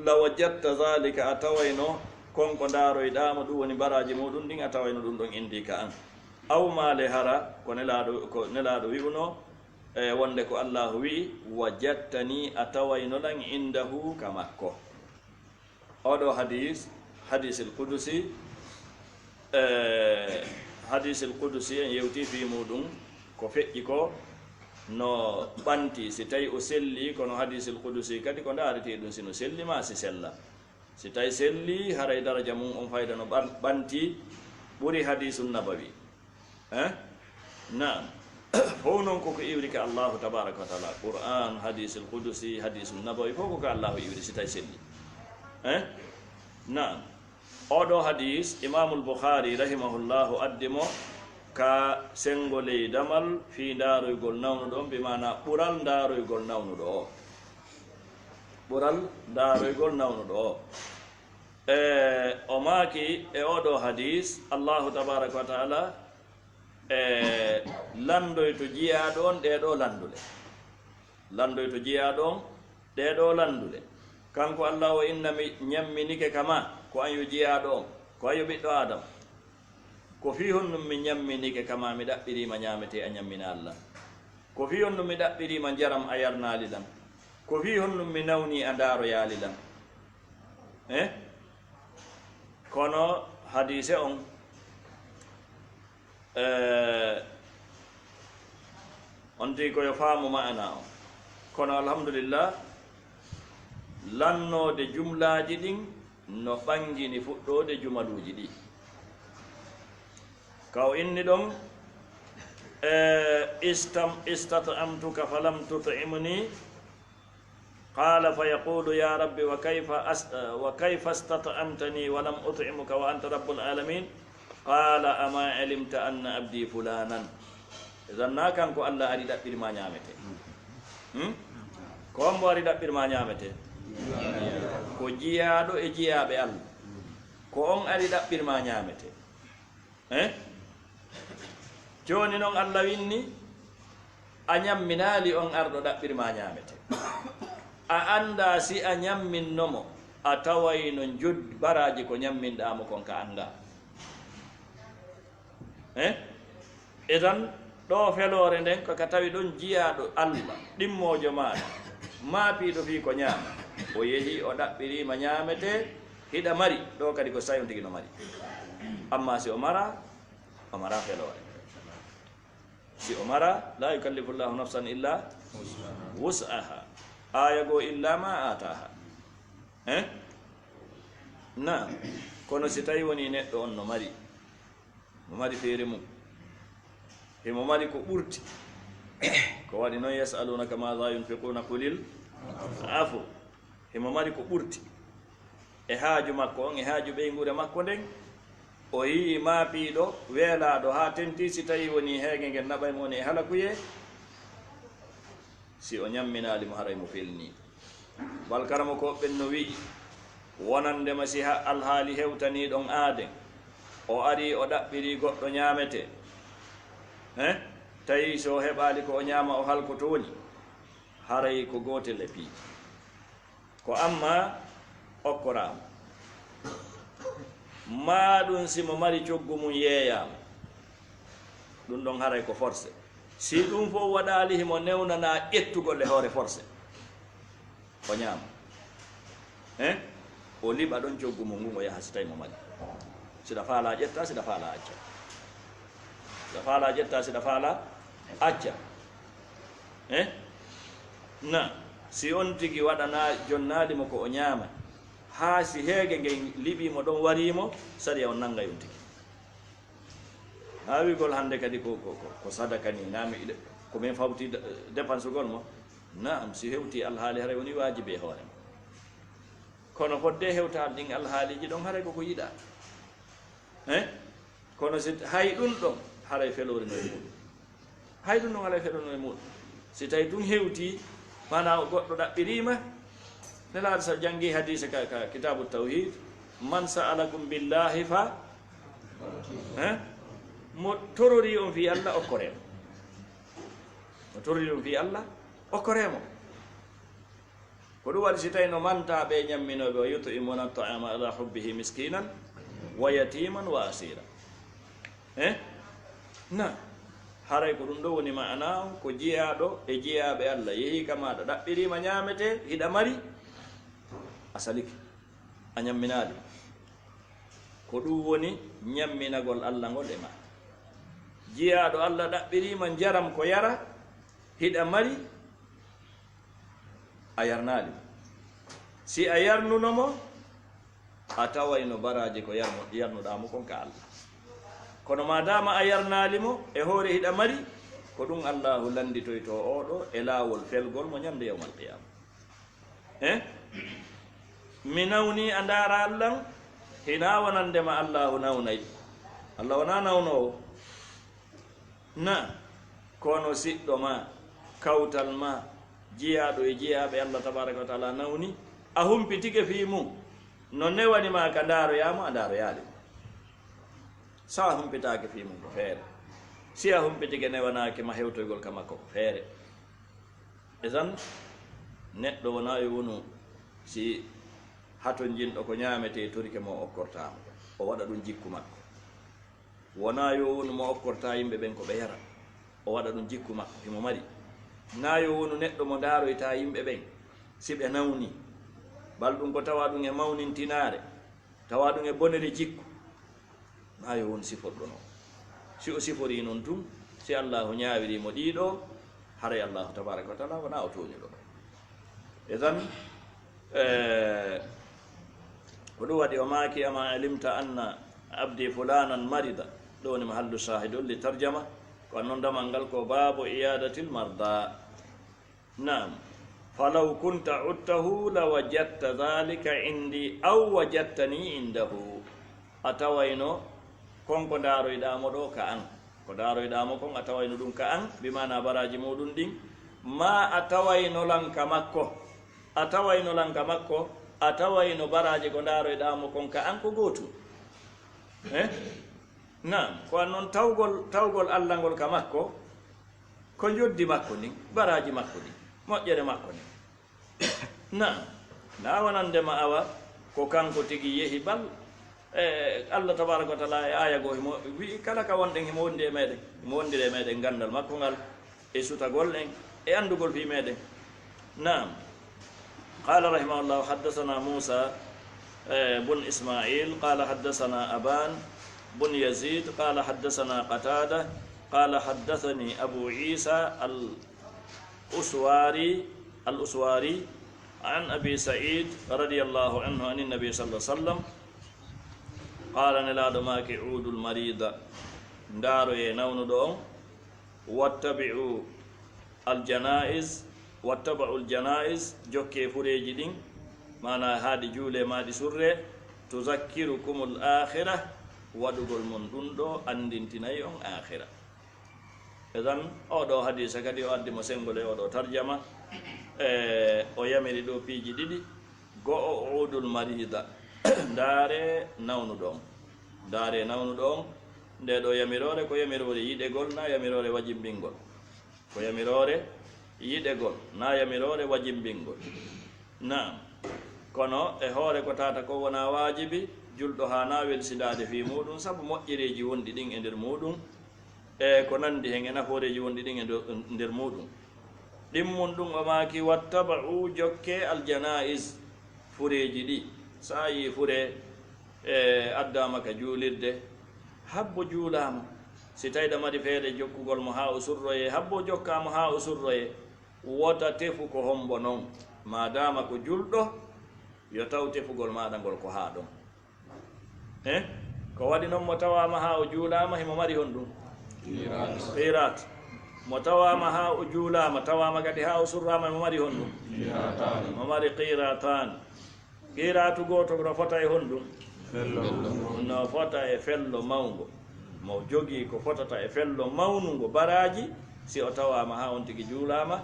لوجدت ذلك أتوينو كونكو دارو إدام دووني براجي مودون دين أتوينو دون إنديك أن أو ما لهرا كونلادو ويونو وندكو الله وي وجدتني أتوينو لن عنده كمكو أودو حديث القدسي حديث القدسي يوتي في مودون كفيكو no banti si tay o selli kono hadithul qudusi kadi ko darete dum sino selli ma si sella si tay selli haray daraja mum on fayda no banti buri hadithun nabawi na'am honon ko iwri ka Allah tabaaraka wa taala Qur'an hadithul qudusi hadithun nabawi ko ka Allah iwri si tay selli na'am odo hadith Imam al-Bukhari rahimahullahu addimo ka sengole damal fi daru gol nawnu do bi mana bural daru gol nawnu do bural daru gol nawnu do o maki e odo hadith Allah tabaaraka wa taala landoy to jiya don de do landule landoy to jiya don de do landule kanko Allah wa inna nyamminike kama ko ayu jiya don ko ayu biddo adam ko fi honnum mi ñamminike kama mi ɗaɓɓirima ñamete a ñammina Allah ko fi honnum mi ɗaɓɓirima jaram a yarnali lam ko fi honnum mi nawni a ndaroyali lam kono hadise on on ti koyo faamu ma'ana o kono alhamdulillah lannode jumlaji ɗin no ɓangini fuɗɗode jumaluji ɗi kaw inni ɗon istat'amtuka falam tut'imni قال فيقول يا رب وكيف استطعمتني ولم أطعمك وأنت رب العالمين قال أما علمت أن عبدي فلانا إذا ناكن كو الله أريد أبير ما نعمته كم أريد أبير ما نعمته كو جيادو إجياب الله كم أريد أبير ما نعمته جوني نون الله ويني أنيم منالي أن أرد أبير ما نعمته أأندا سي أنيم من نمو أتوين جد براجي كو نيم من دامو كون كأندا إذن ɗo felore nden ko ka tawi ɗon jiyaɗo allah ɗimmojo maɗa maapiɗo fi ko ñaama o yeehi o ɗaɓɓirima ñaamete hiɗa mari ɗo kadi ko sayon tigi no mari amma si o mara felore si o mara la yukallifu llahu nafsan illa wus'aha aya go illa ma ataha na kono si tawi woni neɗɗo on no mari feere mum himo mari ko ɓurti ko waɗi noon yasalunaka maha yunfiquna qulil afu himo mari ko ɓurti e haaju makko on e haaju ɓeygure makko nden o yii maapiiɗo weelaaɗo haa tenti si tawi woni heege ngen naɓaymo woni e halakuye si o ñamminaalimo haray mo felnii balkaramo ko ɓen no wi'i wonandema si alhaali hewtanii ɗon aaden o arii o ɗaɓɓirii goɗɗo ñaamete tawi so heɓaali ko o ñaama o halkoto woni haray ko gootel e piiji ko amma okkoraama maa ɗum simo mari coggu mum yeeyaama ɗum ɗon haray ko forcé si ɗum fof waɗaali himo newnana ƴettugol e hoore forcé o ñaama o liɓa ɗon coggu mum ngun o yaha si tawi mo mari siɗa faala ƴetta siɗa faala acca siɗa faala ƴetta siɗa faala acca na si on tigi waɗana jonnaalimo ko o ñaama haa si heege ngen liɓimo ɗon warimo sadi on nanga yon tigi haa wigol hannde kadi ko sadaka ni naami komin fawti dépense gol mo naam si hewti alhaali haray woni waajibi e hoore ma kono fodde hewtaal ɗin alhaaliji ɗon haray koko yiɗa kono si hay ɗum ɗon haray felori no e muɗum hay ɗum ɗon haray felono e muɗum si tawi ɗum hewti mana goɗɗo ɗaɓɓirima nelaɗo sa jangi hadise ka kitabu tawhid man sa'alakum billahi fa mo torori on fi allah okkoremo mo torori on fi allah okkoremo ko ɗum waɗi si tawi no manta ɓe ñamminoɓe o yutimuna ta'ama ala hubbihi miskinan wa yatiman wa asira na haray ko ɗum ɗo woni ma'ana ko jiyaɗo e jiyaɓe allah yeehi ka maɗa ɗaɓɓirima ñamete hiɗa mari a saliki a ñamminaɗi ko ɗum woni ñamminagol allah ngol e ma jiyaɗo allah ɗaɓɓirima jaram ko yara hiɗa mari a yarnaɗi si a yarnunomo a tawayno baraji ko yarnuɗamo kon ka allah kono madama a yarnalimo e hoore hiɗa mari ko ɗum allahu landitoyto oɗo e laawol felgol mo ñamde yawmal qiyama mi nawni a ndaara allah hina wonandema allahu nawnayi allah wona nawnowo na kono siɗɗo ma kawtal ma jiyaɗo e jiyaɓe allah tabaraka wa taala nawni a humpitike fi mum no newanima ka ndaaroyamo a ndaaroyaali sa humpitake fi mum ko feere si a humpitike newanake ma hewtoygol ka makko ko feere e tan neɗɗo wona yo wonu si hato jinɗo ko ñamete torike mo okkortama o waɗa ɗum jikku makko wona yo wonu mo okkorta yimɓe ɓen ko ɓe yara o waɗa ɗum jikku makko himo mari na yo wonu neɗɗo mo daaroyta yimɓe ɓen si ɓe nawni bal ɗum ko tawa ɗum e mawnintinare tawa ɗum e bonere jikku na yo won siforɗo noon si o sifori noon tum si allahu ñawirimo ɗiɗo haray allahu tabaraka wa taala wona o toñuɗo e tan ko ɗum waɗi o maaki ama alimta anna abdi fulanan marida ɗo woni mahallu shahidol li tarjama ko noon damal ngal ko babu iyadatil marda naam falaw kunta uttahu lawajadta dhalika indi aw wajadtani indahu. A tawayno konko ndaroyɗamo ɗo ka an, ko ndaroyɗamo kon a tawayno ɗum ka an, bimana baraji muɗum ɗin, ma a tawayno lanka makko, a tawayno lanka makko, a tawayno baraji ko ndaroyɗamo kon ka an ko gotum. Nam ko an noon tawgol Allah ngol ka makko ko joddi makko ndin, baraji makko ɗin, moƴƴere makko ɗin. Nam na wonandema awa ko kanko tigi yehi bal Allah tabaraka wa taala e aya goo himo wi kala ka wonɗen himo wondi e meɗen, himo wondiri e meɗen gandal makko ngal e sutagol en e andugol fi meɗen. Nam qala rahimahullah haddathana Musa bun Ismail qala haddathana Aban bun Yazid qala haddathana Qatada qala haddathani Abu Isa al-Uswari an Abi Sa'id radiyallahu anhu an nabi sallallahu alaihi wasallam qala nelaɗo maki udul marida ndaro e nawnuɗo on wattaba'u aljanaiz jokke fureji ɗin mana haadi juule maɗi surre tuzakkirukum al-akhirah waɗugol mon ɗum ɗo andintinayi on akhira. Edan oɗo hadisa kadi o addi mo sengol e oɗo tarjama o yamiri ɗo piiji ɗiɗi. Go'o udul marida ndaare nawnuɗo on nde ɗo yamirore ko yamirore yiɗegol na yamirore wajimbingol, ko yamirore yiɗegol na yamirore wajimbingol. Naam kono e hoore ko tata ko wona wajibi julɗo hana welsidade fi muɗum sabu moƴƴereji wonɗi ɗin e nder muɗum e ko nandi hen e nafooreji wonɗi ɗin e nder muɗum. ɗimmum ɗum o maki wattaba'u jokke aljanaiz fureji ɗi. sa yi fure addama ka juulirde habbo juulama si tawi ɗamari feere jokkugol mo ha o surroye habbo jokkamo ha o surroye wota tefu ko hombo noon madama ko julɗo yo taw tefugol maɗa ngol ko ha ɗon ko waɗi noon mo tawama ha o juulama himo mari hon ɗum qirat, mo tawama ha o juulama tawama kadi ha o surrama himo mari hon ɗum mo mari qiratan. Qiratu goto no fota e honɗum no fota e fello mawngo mo jogi ko fotata e fello mawnugo baraji si o tawama ha on tigi juulama,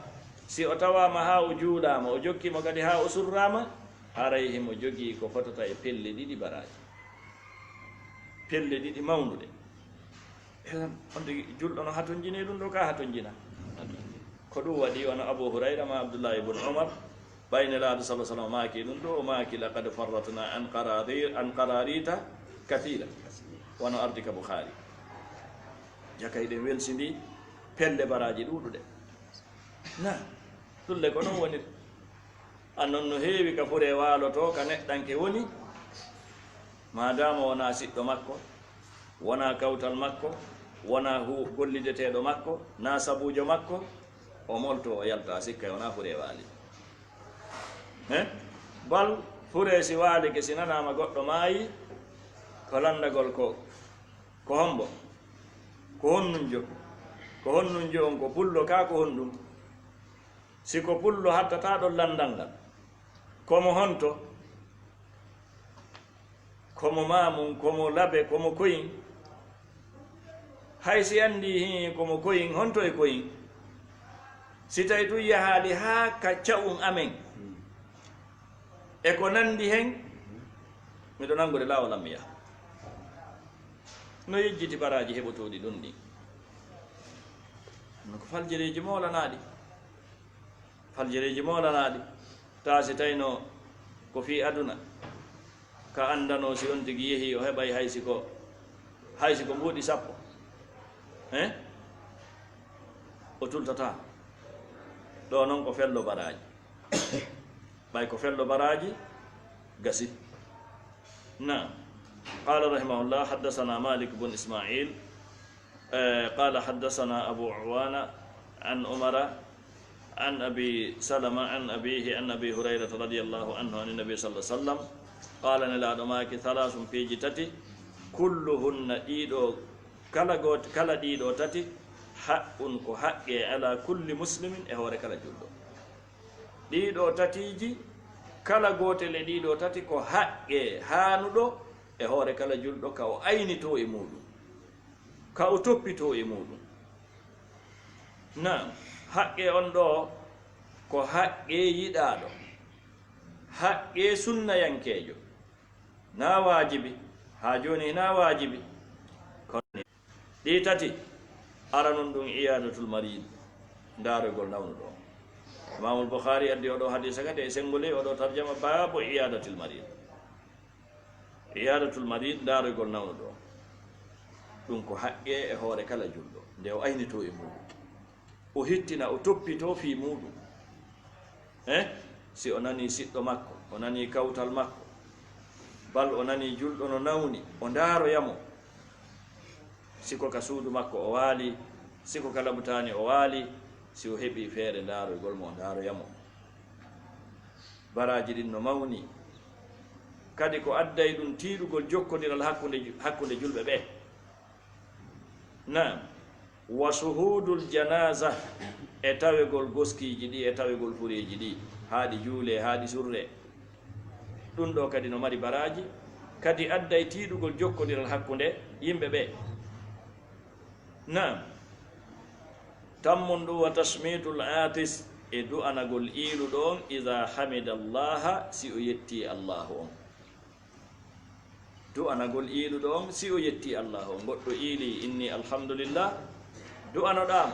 si o tawama ha o juulama o jokkimo kadi ha o surrama haray himo jogi ko fotata e pelle ɗiɗi baraji, pelle ɗiɗi mawnuɗe. on tigi julɗo no hatonjine ɗum ɗo ka hatonjina ko ɗum waɗi wona Abu Hurayra ma Abdullah ibn Umar baynelaaɗo sallallahu alaihi wasallam maaki ɗum ɗo o maaki laqad farratna an qararita kathira wono ardi ka Bukhari jakay ɗen welsidi pelle baraji ɗuɗuɗe. Na ɗulle ko noon woni annon no heewi ka fure waaloto ka neɗɗanke woni madama wona siɗɗo makko, wona kawtal makko, wona gollideteɗo makko, na sabujo makko, o molto o yalta sikka wona fure waali. Bal fure si waali ke si nanama goɗɗo maayi ko landagol ko hombo ko honnunjo on ko pullo ka ko honɗum. Si ko pullo hattata ɗon landal ngal komo honto komo mamum komo labe komo koyin hay si andi hi komo koyin honto e koyin si tawi tun yahaali ha ka ca'um amen e ko nandi hen miɗo nangude lawol am mi yaha no yejjiti baraji heɓotoɗi ɗum ɗi no ko faljereji molanaɗi ta si tawino ko fi aduna ka andano si on tigi yeehi o heɓay haysi ko mbuuɗi 10 o tultata ɗo noon ko fello baraji ɓay ko fello baraji gasi. Na qala rahimahullah haddathana Malik bun Ismail qala haddathana Abu Awana an Umara an Abi Salama an abihi an Abi Hurairah radiyallahu anhu an nabi sallallahu alaihi wasallam qala nelaɗo maki thalathum piiji tati kulluhunna ɗiɗo kala ɗiɗo tati haqqun ko haqqe ala kulli muslimin e hoore kala julɗo. ɗiɗo tatiji kala gotel e ɗiɗo tati ko haqqe hanuɗo e hoore kala julɗo ka o aynito e muɗum, ka o toppito e muɗum. Nam haqqe on ɗo ko haqqe yiɗaɗo, haqqe sunnayankejo, na wajibi. Ha joni na wajibi. Ɗi tati ara non ɗum iyadatul marid, darogol nawnuɗo. Imamul Bukhari addi oɗo hadisa kadi e sengole oɗo tarjama babu iyadatul marid. Iyadatul marid darogol nawnuɗo ɗum ko haqqe e hoore kala julɗo nde o aynito e muɗum, o hittina, o toppito fi muɗum. Si o nani siɗɗo makko, o nani kawtal makko, bal o nani julɗo no nawni, o ndaroyamo. Siko ka suudu makko o waali, siko ka labutani o waali, si o heɓi feere ndaroygol mo o ndaroyamo. Baraji ɗin no mawni kadi ko adday ɗum tiiɗugol jokkodiral hakkunde julɓe ɓe. Nam wa suhudul janaza e tawegol goskiji ɗi e tawegol fureji ɗi, haaɗi juule haaɗi surre, ɗum ɗo kadi no mari baraji, kadi adday tiiɗugol jokkodiral hakkunde yimɓe ɓe. Nam tammon ɗum wa tasmitul atis e du'anagol iiluɗo on ida hamida allaha si o yetti allahu on. Du'anagol iiluɗo on si o yetti allahu on. Goɗɗo iili inni alhamdulillah, du'anoɗama,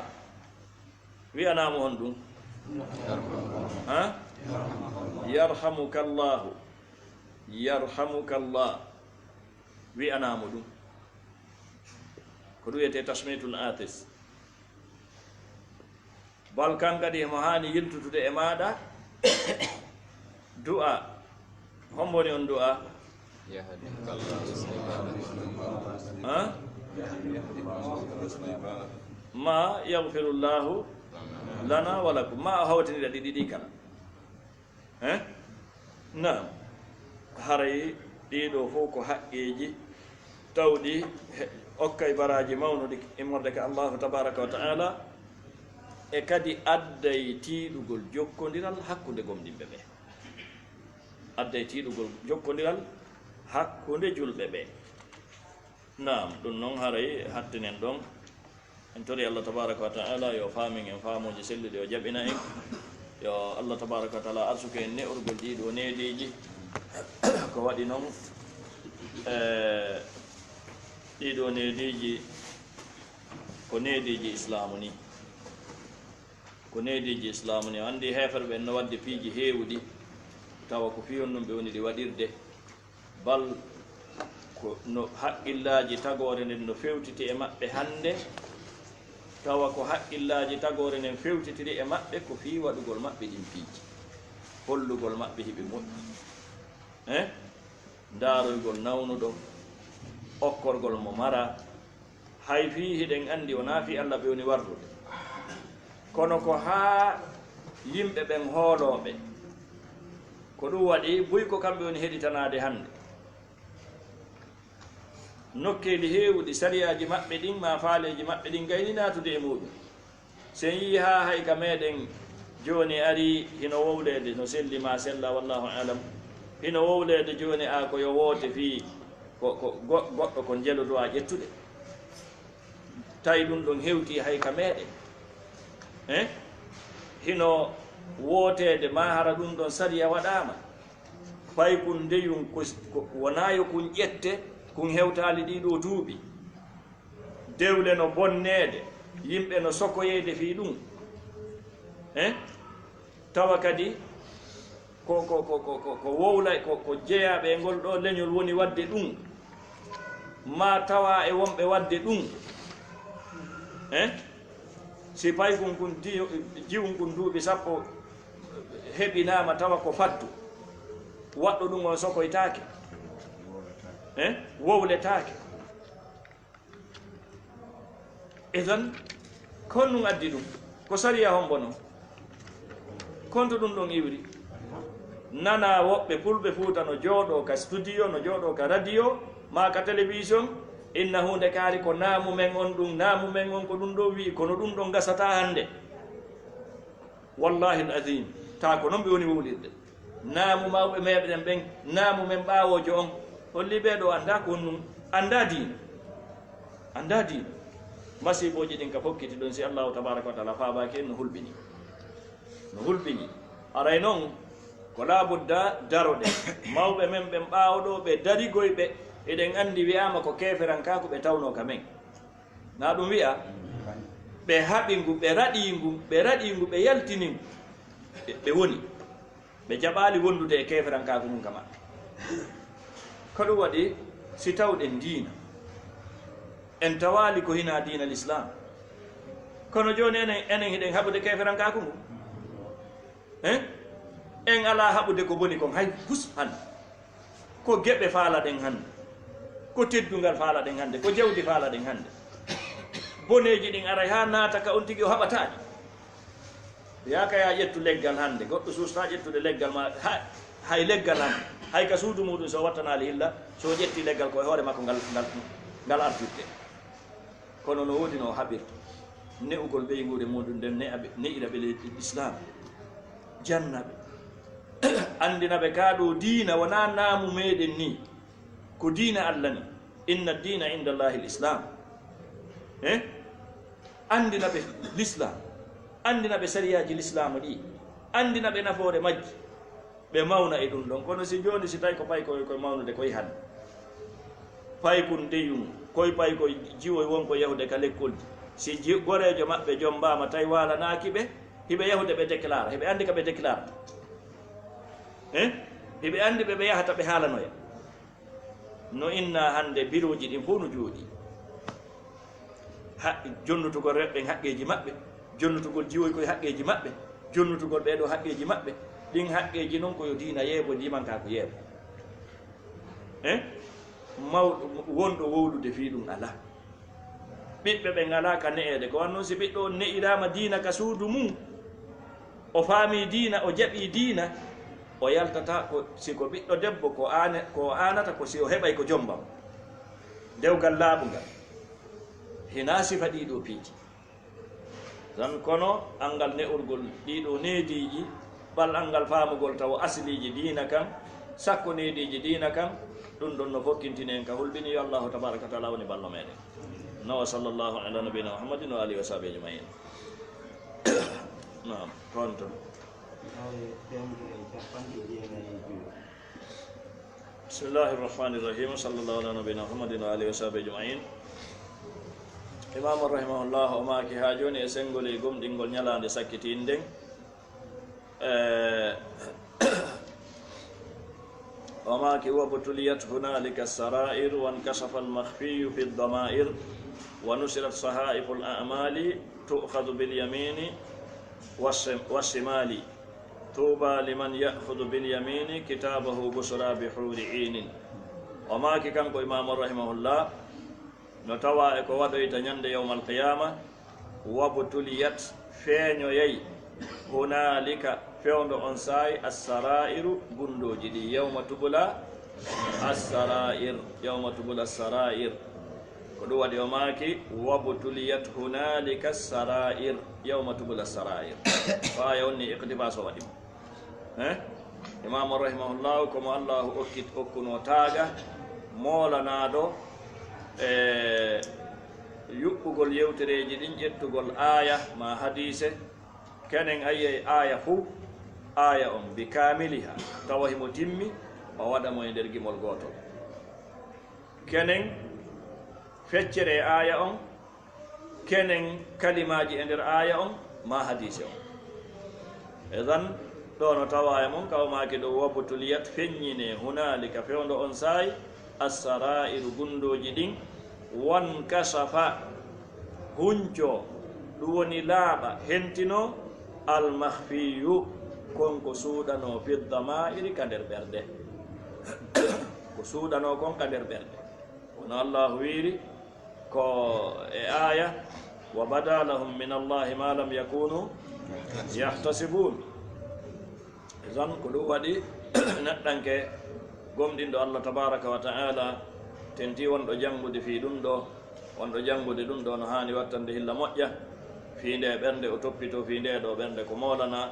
wi'anamo on ɗum yarhamukallahu, yarhamukallah, wi'anamo ɗum ko ɗum wiyete tasmitul atis. Bal kan kadi mo hani yiltutude e maɗa du'a, homboni on du'a ma yaghfirullahu lana wa lakum, ma hawtinira ɗiɗi kala. Nam haray ɗiɗo fof ko haqqeji tawɗi okkay baraji mawnuɗi immorde ka allahu tabaraka wa ta'ala, e kadi adday tiiɗugol jokkodiral hakkunde gomɗinɓe ɓe, adday tiiɗugol jokkodiral hakkunde julɓe ɓe. Nam ɗum noon haray hattinen ɗon en tori allah tabaraka wa ta'ala yo faamin en faamuji selluɗi, o jaɓina en, yo allah tabaraka wa ta'ala arsuke en ne'urgol ɗiɗo neediji ko waɗi noon ɗiɗo neediji ko neediji islamu ni, ko neediji islamu ni. Andi heferɓe ɓen no wadde piiji heewɗi, tawa ko fiyon ɗum ɓe woni ɗi waɗirde, bal ko no haqqillaji tagore nden no fewtiti e maɓɓe hande, tawa ko haqqillaji tagore nden fewtitiri e maɓɓe ko fi waɗugol maɓɓe ɗin piiji, hollugol maɓɓe hiɓe moƴƴi, ndaroygol nawnuɗo, okkorgol mo mara, hay fi hiɗen andi o naafi allah ɓe woni warrude, kono ko haa yimɓe ɓen hooloɓe ko ɗum waɗi buy ko kamɓe woni heɗitanade hande. Nokkeli heewɗi sariyaji maɓɓe ɗin ma faaleji maɓɓe ɗin gayni natude e muɗum. Sen yi ha hay ka meɗen joni ari hino wowlede no selli ma sella wallahu alam, hino wowlede joni a ko yo woote fi ko goɗɗo ko jeelodo a ƴettude, tawi ɗum ɗon hewti hay ka meɗen. Hino wootede ma hara ɗum ɗon sariya waɗama, fay kun ndeyum wonayo kun ƴette kun hewtali ɗiɗo duuɓi, dewle no bonnede, yimɓe no sokoyede fi ɗum, tawa kadi ko wowla ko jeeyaɓe e ngol ɗo leñol woni wadde ɗum, ma tawa e wonɓe wadde ɗum. Si pay kun jiwum kun duuɓi sappo heɓinama tawa ko fattu, waɗɗo ɗum on sokoytake, wowletake. Idan kon ɗum addi ɗum ko sariya hombo noon, konto ɗum ɗon iwri. Nana woɓɓe fulɓe fuuta no jooɗo ka studio, no jooɗo ka radio, ma ka télévision, inna hunde kaari ko naamu men on ɗum, naamu men on ko ɗum ɗo wi, kono ɗum ɗon gasata hande. Wallahi al-azim ta ko non ɓe woni wowlirde naamu mawɓe meɗen ɓen naamu men ɓaawojo on holli ɓeeɗo anda ko on num anda diina masiboji ɗin ka fokkiti ɗon si allahu tabaraka wa taala faabaki en no hulɓini aray noon ko laabudda daroɗe mawɓe men ɓen ɓaawoɗo ɓe darigoyɓe eɗen anndi wiyama ko keferanka ko ɓe tawno ka men na ɗum wiya ɓe haɓi ngu ɓe raɗi ngu ɓe yaltini ngu ɓe woni ɓe jaɓali wondude e keferankaku mum ka maɓɓe ko ɗum waɗi si tawɗen diina en tawali ko hina diina l'islam kono joni enen hiɗen haɓude keferankaku ngu en ala haɓude ko boni kon hay hus hande ko geɓe faalaɗen hande ko teddungal faalaɗen hande ko jawdi faalaɗen hande boneji ɗin aray ha naata ka on tigi o haɓataɗi yaka ya ƴettu leggal hande goɗɗo susta ƴettude leggal ma hay leggal hande hay ka suudu muɗum so wattanali hilla so ƴetti leggal koye hoore makko ngal artirte kono no woodi no haɓirta ne'ugol ɓeygude muɗum nden ne'ira ɓe l'islam jannaɓe andinaɓe kaɗo diina wona naamu meɗen ni ko diina allah ni inna dina inda allahi l'islam andinaɓe l'islam andinaɓe sariyaji l'islam ɗi andinaɓe nafoore majji ɓe mawna e ɗum ɗon kono si joni si tawi ko pay koye mawnude koye hande pay kun deyum koye pay ko jiwoy wonko yahude ka lekkolji si gorejo maɓɓe joom mbama tawi walanakiɓe hiɓe yahude ɓe déclara hiɓe andi ka ɓe déclara hiɓe andi ɓe yahata ɓe haalanoya no inna hande biroji ɗin fof no jooɗi jonnutugol reɓɓen haqqeji maɓɓe jonnutugol jiwoy koye haqqeji maɓɓe jonnutugol ɓeɗo haqqeji maɓɓe ɗin haqqeji noon koyo diina yeebo ndimanka ko yeebo mawɗo wonɗo wowlude fi ɗum ala ɓiɓɓe ɓen ala ka ne'ede ko wan noon si ɓiɗɗo on ne'irama diina ka suudu mum o faami diina o jaɓi diina o yaltata ko siko ɓiɗɗo debbo ko anata ko si o heɓay ko jombam dewgal laaɓugal hina sifa ɗiɗo piiji tan kono angal ne'urgol ɗiɗo neediji ɓal angal faamugol taw asliji diina kam sakko neediji diina kam ɗum ɗon no fokkintini en ka hulɓini yo allahu tabaraka wa taala woni ballo meɗen no sallllahu ala nabina muhammadin wa alihi wa sahbi ajmain nam pronto bismillahi irrahmani irrahim sallllahu ala nabina muhammadin wa alihi wa sahbi ajmain imamu rahimahullah o maaki ha joni e sengoli gomɗingol ñalande sakkitinden o maaki wabtuliyat hunalika sarair wankashafa almakhfiyu fi ldamair wa nusirat sahaifu lamali tu'khadu bilyamini wassimali tuuba liman ya'khudhu bilyamini kitabahu busra bihuri inin o maaki kanko imamu rahimahullah no tawa e ko waɗoyta ñande yawma alqiyama wabtuliyat feeñoyay hunalika fewndo on saayi assarairu gundoji ɗi yawma tubula assarair yawma tubula assarair ko ɗum waɗi o maaki wabtuliyat hunalika assarair yawma tubula assarair fa yawni iqtibas o waɗimo imamu rahimahullahu komo allahu okkuno taaga moolanaɗo e yuɓɓugol yewtereji ɗin ƴettugol aya ma hadise kenen ayiye aya fuu aya on bi kamiliha tawa himo timmi o waɗamo e nder gimol gotol kenen feccere aya on kenen kalimaji e nder aya on ma hadise on edan ɗo no tawa e mon kawmaki ɗo wabtuliyat feññine hunalika fewndo on saayi assarairu gundoji ɗin wankasafa hunco ɗum woni laaɓa hentino almahfiyu konko suuɗano fiddamairi ka nder ɓerde ko suuɗano kon ka nder ɓerde wono allahu wiiri ko e aya wa bada lahum min allahi ma lam yakunu yahtasibun tan ko ɗum waɗi neɗɗanke gomɗinɗo allah tabaraka wa taala tenti wonɗo jangude fi ɗum ɗo wonɗo jangude ɗum ɗo no hani wattande hilla moƴƴa fi nde ɓernde o toppito fi nde ɗo ɓernde ko molana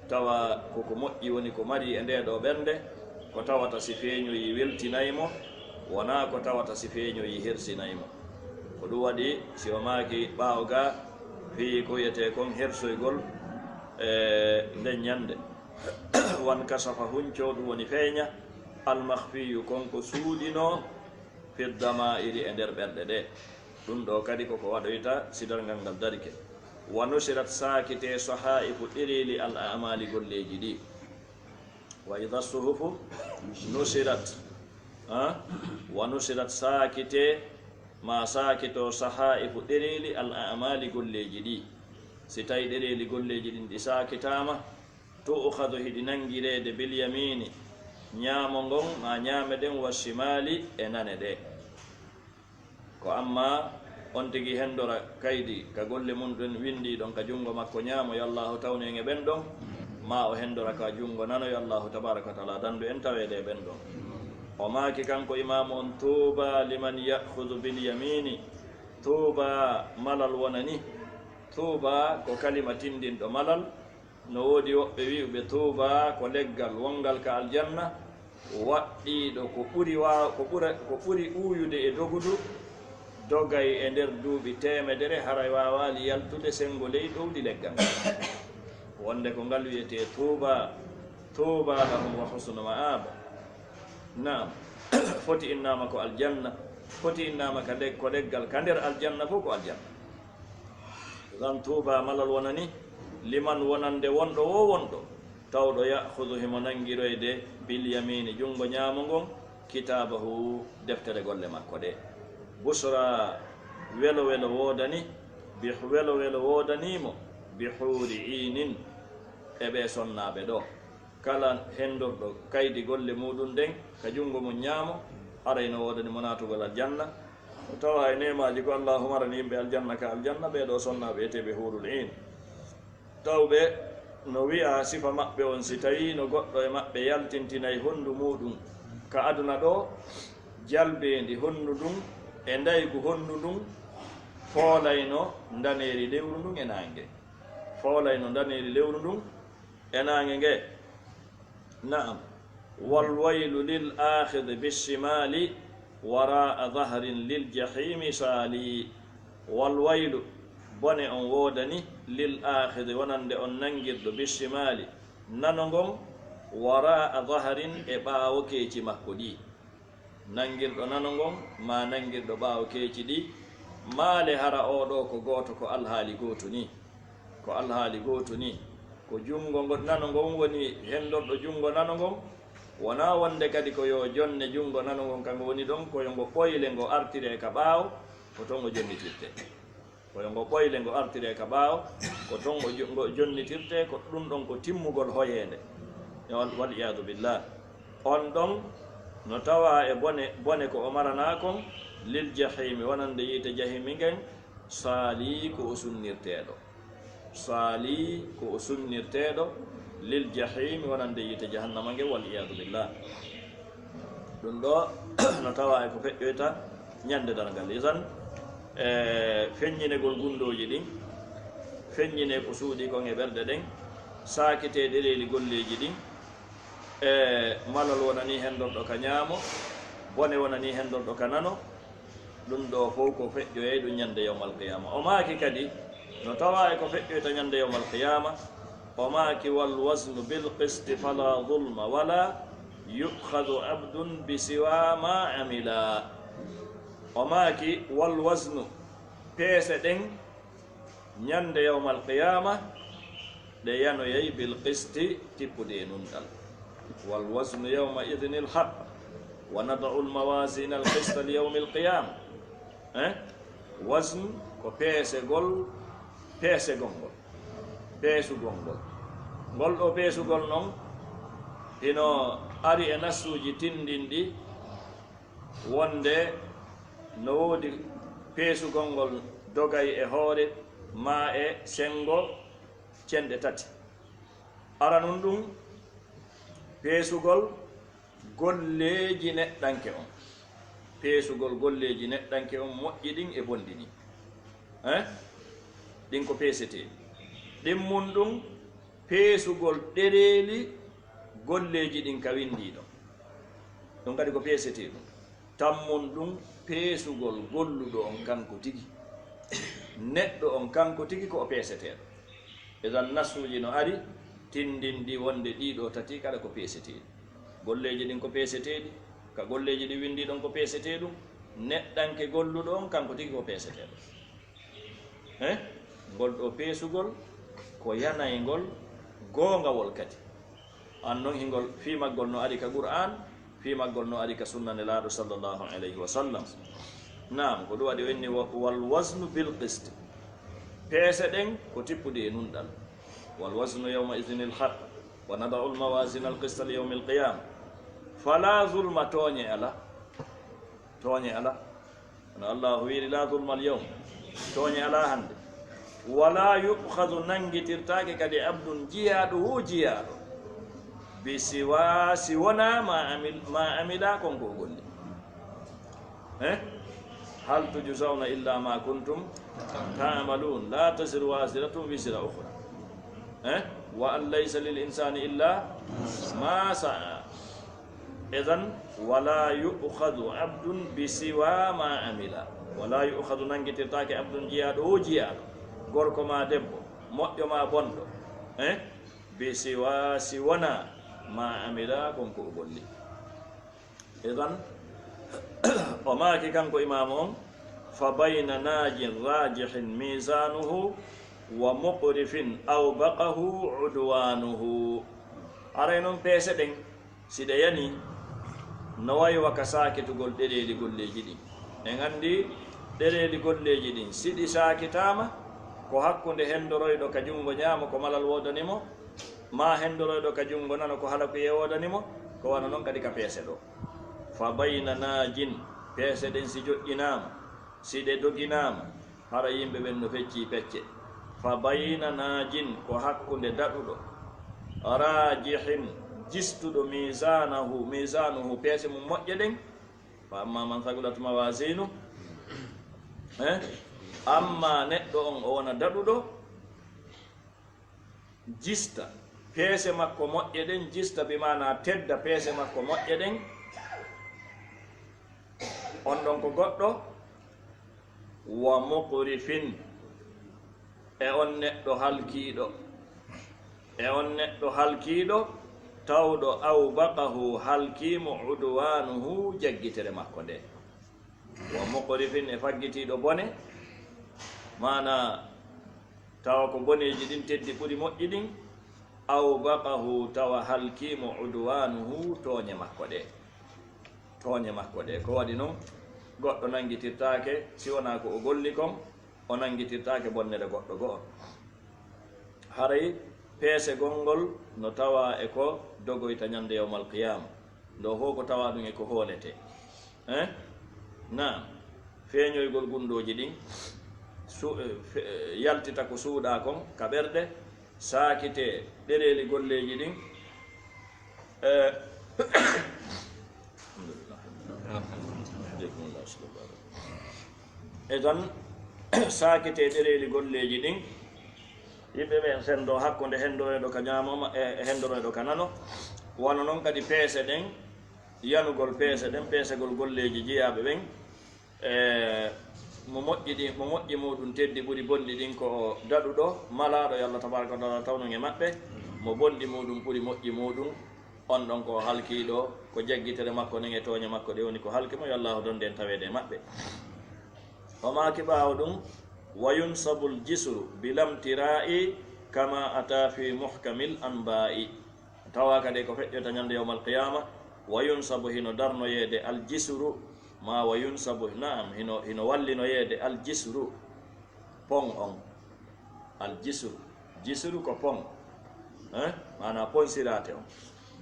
tawa koko moƴƴi woni ko mari e nde ɗo ɓernde ko tawata si feeñoyi weltinaymo wona ko tawata si feeñoyi hersinaymo ko ɗum waɗi si o maaki ɓaawo ga fii ko wiyete kon hersoygol nden ñande wan kasafa hunco ɗum woni feeña almahfiyu konko suuɗino fiddama iri e nder ɓerɗe ɗe ɗum ɗo kadi koko waɗoyta sidarngal ngal darike wa nusirat sakite sahaifu ɗereli al amali golleji ɗi wa ida suhufu nusirat wa nusirat sakite ma sakito sahaifu ɗereli al amali golleji ɗi si tawi ɗereli golleji ɗin ɗi sakitama to ukhadu hiɗi nangirede bil yamini ñaamo ngon ma ñaame ɗen wa shimali e nane ɗe ko amma on tigi hendora kaydi ka golle mum ɗon windi ɗon ka jungo makko ñaamo yo allahu tawni e ɓen ɗon ma o hendora ka jungo nano yo allahu tabaraka wa taala dandu en tawede e ɓen ɗon o maaki kanko imamu on tuuba liman yahudu bil yamini tuuba malal wonani tuuba ko kalima tindinɗo malal no woodi woɓɓe wi'uɓe tuuba ko leggal wongal ka aljanna waɗɗiɗo ko ɓuri uuyude e dogudu dogay e nder duuɓi temedere haray wawali yaltude sengo ley ɗowdi leggal wonde ko ngal wiyete tuuba tuuba lahum wa husnu ma'aba naam foti innama ko aljanna foti innama ko leggal ka nder aljanna fof ko aljanna dan tuuba malal wonani liman wonande wonɗo wo wonɗo tawɗo yahudu himo nangiroyde bil yamini jungo ñaamo ngon kitabahu deftere golle makko ɗe busra welo welo woodani welo welo woodanimo bi huuri inin eɓe sonnaɓe ɗo kala hendorɗo kaydi golle muɗum nden ka jungo mum ñaamo arayno woodani mo natugol aljanna o tawa e nemaji ko allahuma arani yimɓe aljanna ka aljanna ɓeɗo sonnaɓe eteɓe huurul in tawɓe no wi'a sifa maɓɓe on si tawi no goɗɗo e maɓɓe yaltintinayi honndu muɗum ka aduna ɗo jalbendi honndu ɗum e ndaygu honndu ɗum foolayno daneri lewru ndun e nangue foolayno daneri lewru ndun e nangue nge naam walwaylu lil akhide bisimali wara'a dahrin lil jahimi saali walwaylu bone on woodani lil akhide wonande on nangirɗo bisimali nano ngon wara'a dahrin e ɓaawo keeci makko ɗi nangirɗo nano ngon ma nangirɗo ɓaawo keeci ɗi maale hara oɗo ko gooto ko alhaali gooto ni ko alhaali gooto ni ko jungo ngo nano ngon woni hendorɗo jungo nano ngon wona wonde kadi ko yo jonne jungo nano ngon kanko woni ɗon koyo ngo ɓoyle ngo artire ka ɓaawo ko toon ngo jonnitirte koyo ngo ɓoyle ngo artire ka ɓaawo ko toon ngo jonnitirte ko ɗum ɗon ko timmugol hoyende wal iyadu billah on ɗon no tawa e bone ko o marana kon lil jahimi wonande yiite jahimi ngen saali ko o sunnirteɗo saali ko o sunnirteɗo lil jahimi wonande yiite jahannama nge wal iyadu billah ɗum ɗo no tawa e ko feƴƴoyta ñande dargal isan feññinegol gundoji ɗin feññine ko suuɗi kon e ɓerɗe ɗen sakite ɗereli golleji ɗin malol wonani hendorɗo ka ñaamo bone wonani hendorɗo ka nano ɗum ɗo fof ko feƴƴoye ɗum ñande yawmal qiyama o maaki kadi no tawa e ko feƴƴoyta ñande yawmal qiyama o maaki wal wasnu bil qisti fala zulma wala yukhadu abdun bi siwa ma amila o maaki wal wasnu peese ɗen ñande yawmal qiyama ɗe yanoyey bil qisti tippude nunɗal wal wasnu yawma idin al haq wa nadau al mawazin al qist li yawm al qiyama wasn ko peesegol peesegolngol peesugolngol ngol ɗo peesugol noon hino ari e nassuji tindinɗi wonde no woodi peesugol ngol dogay e hoore ma e sengo cenɗe tati ara nun ɗum peesugol golleji neɗɗanke on peesugol golleji neɗɗanke on moƴƴi ɗin e bonɗi ɗin ɗin ko peesete ɗin mum ɗum peesugol ɗereeli golleeji ɗin ka windiiɗo ɗum kadi ko peesetee ɗum tammun ɗum peesugol golluɗo on kanko tigi neɗɗo on kanko tigi ko o peeseteeɗo edan nasuuji no ari tindindi wonde ɗiɗo tati kada ko peeseteeɗi golleeji ɗin ko peeseteeɗi ka golleeji ɗi windiiɗon ko peesetee ɗum neɗɗanke golluɗo on kanko tigi ko peeseteeɗo ngol ɗo peesugol ko yanaygol goongawol kadi an noon hingol fiimaggol no ari ka qur'an fiimaggol no ari ka sunnane laaɗo sallllahu alayhi wa sallam nam ko ɗum waɗi wenni wal wasnu bil qist peese ɗen ko tippude e nunɗal wal wasnu yawma idin il haq wa nadau lmawasin al qista li yawmi alqiyama fala zulma tooñe ala no allahu wiiri la zulma al yawm tooñe ala hannde wala yukhadu nangitirtaake kadi abdun jiyaaɗo wo jiyaaɗo bi siwa si wona ma amila konko golli hal tujzauna illa ma kuntum ta'malun la tasiru wasiratun wisra ukhra wa an laysa lil insani illa ma sa'a idan wala yukhadu abdun bi siwa ma amila wala yukhadu nangitirtaake abdun jiyaaɗo wo jiyaaɗo gorko ma debbo moƴƴo ma bonɗo bi siwa si wona ma amila konko o golli idan o maaki kanko imamu on fa bayna najin rajihin misanuhu wa muqrifin aw baqahu udwanuhu aray noon peese ɗen si ɗe yani no wayi waka sakitugol ɗereeli golleji ɗin en anndi ɗereeli golleji ɗin si ɗi sakitama ko hakkunde hendoroyɗo ka junngo ñaama ko malal woodanimo ma hendoroyɗo ka junngo nano ko hala ko yewodanimo ko wana noon kadi ka peese ɗo fa bayna najin peese ɗen si joƴƴinama si ɗe doginama hara yimɓe ɓen no fecci pecce fa bayna najin ko hakkunde daɗuɗo rajihin jistuɗo misanuhu peese mum moƴƴe ɗen fa amma man sagulat mawasinu amma neɗɗo on o wona daɗuɗo jista peese makko moƴƴe ɗen jista bimana tedda peese makko moƴƴe ɗen on ɗon ko goɗɗo wa muqrifin e on neɗɗo halkiiɗo tawɗo aw baqahu halkimo udwanuhu jaggitere makko nde wa muqrifin e faggitiiɗo bone mana tawa ko boneji ɗin teddi ɓuri moƴƴi ɗin aw baqahu tawa halkimo udwanuhu tooñe makko ɗe ko waɗi noon goɗɗo nangitirtaake si wona ko o golli kon o nangitirtaake bonnere goɗɗo go'o haray peese gongol no tawa e ko dogoyta ñande yawmal qiyama ndo fof ko tawa ɗum e ko hoolete nam feeñoygol gundoji ɗin yaltita ko suuɗa kon ka ɓerɗe saakite ɗereeli golleji ɗin e tan saakite ɗereeli golleji ɗin yimɓe ɓen sendo hakkunde hendoroyɗo ka ñamoma e hendoroyɗo ka nano wano noon kadi peese ɗen yanugol peese ɗen peesegol golleji jeyaɓe ɓen mo moƴƴi muɗum teddi ɓuri bonɗi ɗin ko daɗuɗo malaɗo yo allah tabaraka wa taala tawnon e maɓɓe mo bonɗi muɗum ɓuri moƴƴi muɗum on ɗon ko halkiɗo ko jaggitere makko nen e tooñe makko ɗe woni ko halkimo yo allahu donde en tawede e maɓɓe o maki ɓaawo ɗum wa yunsabu ljisru bilamtira'i kama ata fi muhkamil anba'i tawa kadi ko feƴƴota ñande yawma alqiyama wa yunsabu hino darnoyeede aljisru ma wa yunsabu naam hino wallinoyeede aljisru pon on aljisru ko pon mana ponsirate on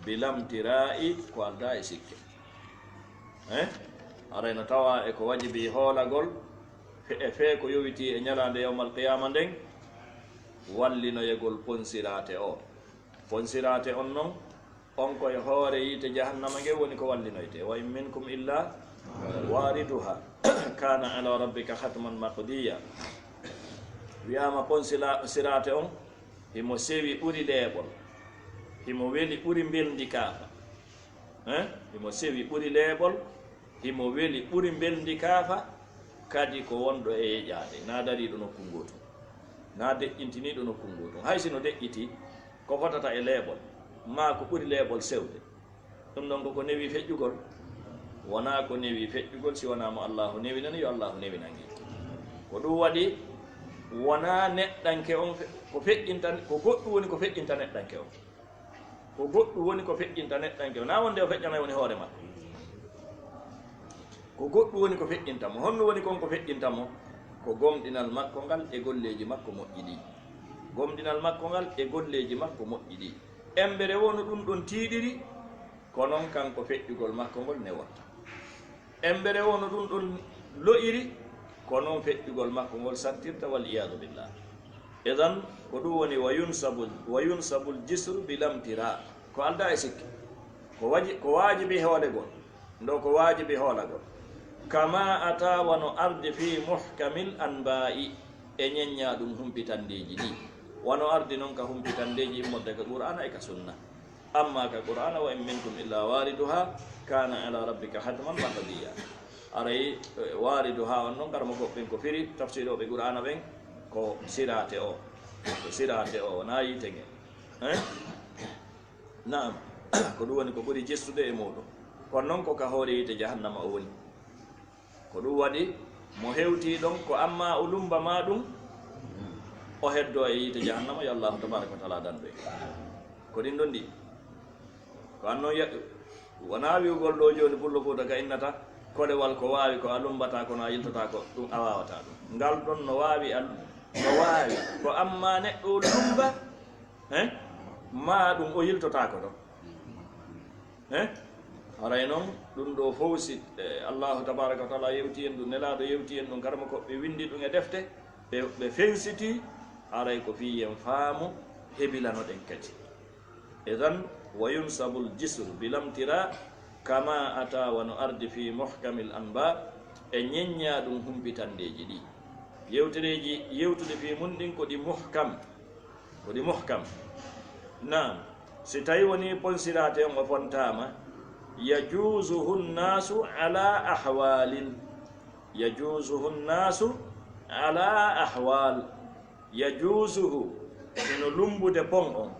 bilamtira'i ko alda e sikke arayno tawa e ko wajibi hoolagol e fee ko yowiti e ñalande yawmal qiyama nden wallinoyegol ponsirate on noon on koye hoore yiite jahannama nge woni ko wallinoyte wa in minkum illa wariduha kana ala rabbika hatman maqdiya wiyama ponsirate on himo sewi ɓuri leeɓol himo weli ɓuri belndi kaafa himo sewi ɓuri leeɓol himo weli ɓuri belndi kaafa kadi ko wonɗo e yeƴaade na dariiɗo nokku gootum na deƴƴintiniiɗo nokku gootum hay sino deƴƴiti ko fotata e leeɓol ma ko ɓuri leeɓol sewde ɗum ɗon koko newi feƴƴugol wonaa ko newi feƴƴugol si wonaa mo allahu newinani yo allahu newinangi ko ɗum waɗi wonaa neɗɗanke on ko feƴƴinta ko goɗɗum woni ko feƴƴinta neɗɗanke on ko goɗɗum woni ko feƴƴinta neɗɗanke on na wonde o feƴƴana woni hoore ma ko goɗɗum woni ko feƴƴinta mo honno woni kon ko feƴƴinta mo ko gomɗinal makko ngal e golleeji makko moƴƴi ɗi gomɗinal makko ngal e golleeji makko moƴƴi ɗi embere wono ɗum ɗon tiiɗiri ko noon kanko feƴƴugol makko ngol newatta embere wono ɗum ɗon lo'iri ko noon feƴƴugol makko ngol sattirta wal iyadu billah edan ko ɗum woni wa yunsabul jisru bilamtira ko alda e sikki ko waajibi hoole gol ndo ko waajibi hoolagol kama ata wano arde fi muhkamil anba'i e ñeñña ɗum humpitandeji ɗi wano ardi noon ka humpitandeji immodde ka qur'ana e ka sunna amma ka qur'ana wa in minkum illa wariduha kana ala rabbika hatman maqdiya aray wariduha on noon karmo goɓɓen ko firi tafsir oɓe qur'ana ɓen ko sirate o wona yitege naam ko ɗum woni ko ɓuri jestude e muɗum kono noon ko ka hoore yite jahannama o woni ko ɗum waɗi mo hewti ɗon ko amma o lumba ma ɗum o heddo e yite jahannama yo allahu tabaraka wa taala danɗo ko ɗin ɗon ɗi ko annoon wona wiwgol ɗo joni pullo fouta ka innata koɗewal ko wawi ko a lumbata kono a yiltota ko ɗum a wawata ɗum ngal ɗon no wawi ko amma neɗɗo lumba ma ɗum o yiltotako ɗon haray noon ɗum ɗo fawsi allahu tabaraka wa taala yewti en ɗum nelaɗo yewti en ɗum karma ko ɓe windi ɗum e defte ɓe fensiti haray ko fiyen faamu heɓilanoɗen kadi idan wa yunsabul jisru bilamtira kama ata wano ardi fi muhkamil anba e ñeñña ɗum humpitandeji ɗi yewtude fi mun ɗin koɗi muhkam nam si tawi woni ponsirate on o fontama yajuzuhu nnasu ala ahwal yajuzuhu ino lumbude pon on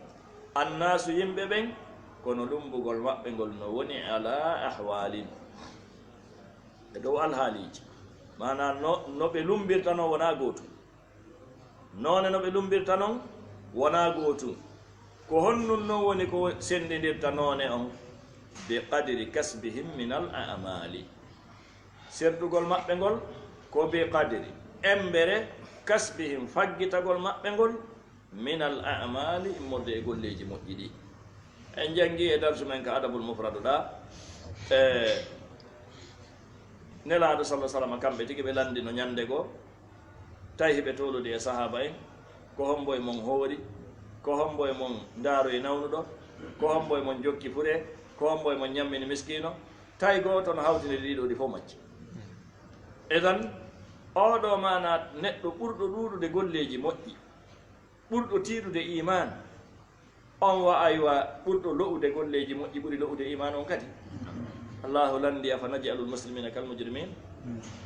annasu yimɓe ɓen kono lumbugol maɓɓe ngol no woni ala ahwalin e dow alhaaliji mana no ɓe lumbirta noon wona gootum noone no ɓe lumbirta noon wona gootum ko honnun noon woni ko sendidirta noone on bi qadri kasbihim min al amali serɗugol maɓɓe ngol ko bi qadri embere kasbihim faggitagol maɓɓe ngol min al amali immorde e golleji moƴƴi ɗi en jangi e darsu men ka adabul mufradu ɗa nelaɗo sallah sallam kamɓe tigi ɓe landi no ñande goo tawi ɓe tolude e sahaba en ko hombo e mon hoori ko hombo e mon ndaaro e nawnuɗo ko hombo e mon jokki fure ko hombo e mon ñammini miskino tawi goto no hawtinde ɗiɗo ɗi fof macci edan oɗo mana neɗɗo ɓurɗo ɗuɗude golleji moƴƴi ɓurɗo tiiɗude iman on wa aywa ɓurɗo lo'ude golleji moƴƴi ɓuri lo'ude iman on kadi allahu landi afa najalul muslimina kal mujrimin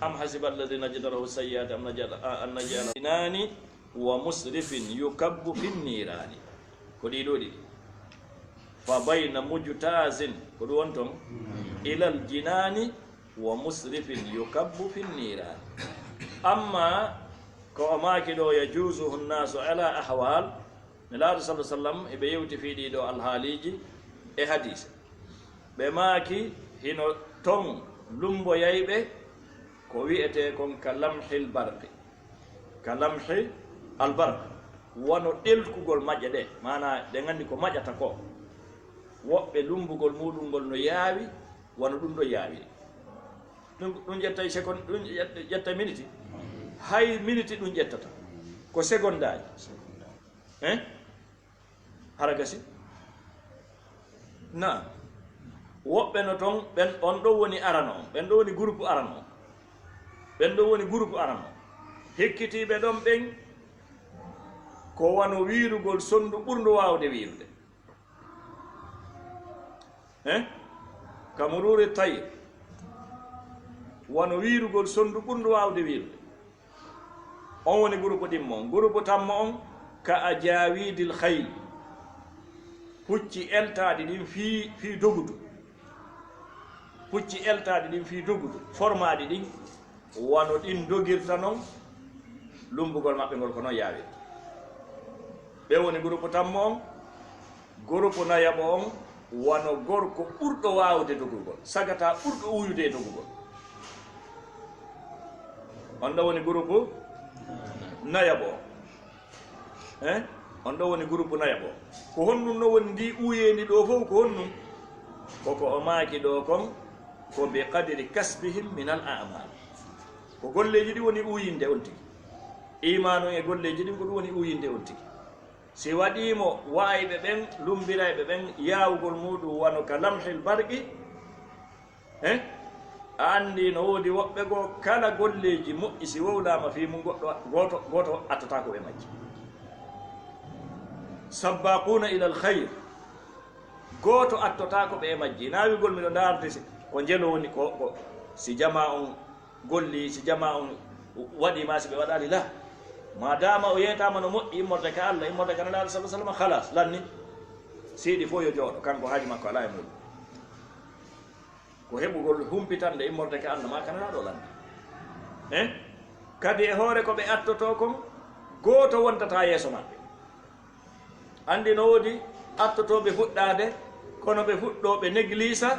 am hasiba alladina jtarahu sayyiati an najala inani wa musrifin yukabbu fin nirani ko ɗiɗo ɗiɗi fa bayna mujtazin ko ɗum won ton ilal jinani wa musrifin yukabbu fin nirani amma ko o maaki ɗo yajuzuhu nnasu ala ahwal nelaɗo sallah sallam eɓe yewti fiɗiɗo alhaaliji e hadise ɓe maaki hino ton lumboyayɓe ko wiyete kon ka lamhil barqi ka lamhi albarq wono ɗelkugol maƴƴe ɗe mana ɗe gandi ko maƴata ko woɓɓe lumbugol muɗum ngol no yaawi wono ɗum ɗo yaawiri ɗum ƴettay seconde ɗum ƴetta minute hay minute ɗum ƴettata ko seconde aji hara gasi na woɓɓe no toon ɓen on ɗo woni arano on ɓen ɗo woni groupe arano on ɓen ɗo woni groupe arano on hekkitiɓe ɗon ɓen ko wano wiirugol sondu ɓurdu waawde wiirude kamururi tayr wano wiirugol sondu ɓurdu waawde wiirude on woni groupe ɗimmo on groupe tammo on ka a jawidil hayl pucci eltaɗi ɗin fii dogudu pucci eltaɗi ɗin fii dogudu formaɗi ɗin wano ɗin dogirta noon lumbugol maɓɓe ngol ko noon yawirta ɓe woni groupe tammo on groupe nayaɓo on wano gorko ɓurɗo wawde dogugol sagata ɓurɗo uyude e dogugol on ɗo woni groupe nayaɓo o on ɗo woni groupe nayaɓo ko honnum no woni ndi uyendi ɗo fof ko honnum koko o maaki ɗo kon ko bi qadri kasbihim min al amal ko golleji ɗi woni uyinde on tigi imanu e golleji ɗin ko ɗum woni uyinde on tigi si waɗimo waayɓe ɓen lumbirayɓe ɓen yawgol muɗum wano ka lamhil barqi a anndi no woodi woɓɓe goo kala golleji moƴƴi si wowlama fi mum goto attata ko ɓe majji sabbaquna ila al khayr goto attota ko ɓe e majji nawigol miɗo darde ko jelo woni ko si jama on golli si jama on waɗima si ɓe waɗali la madama o yeytama no moƴƴi immorde ka Allah immorde ka nalaɗo sallah sallam halas lanni siɗi fof yo jooɗo kanko haaji makko ala e muɗum ko heɓugol humpitande immorde ka Allah ma kananaɗo lanni kadi e hoore ko ɓe attoto kon goto wontata yeeso maɓɓe andi no woodi attotoɓe fuɗɗade kono ɓe fuɗɗoɓe néglisa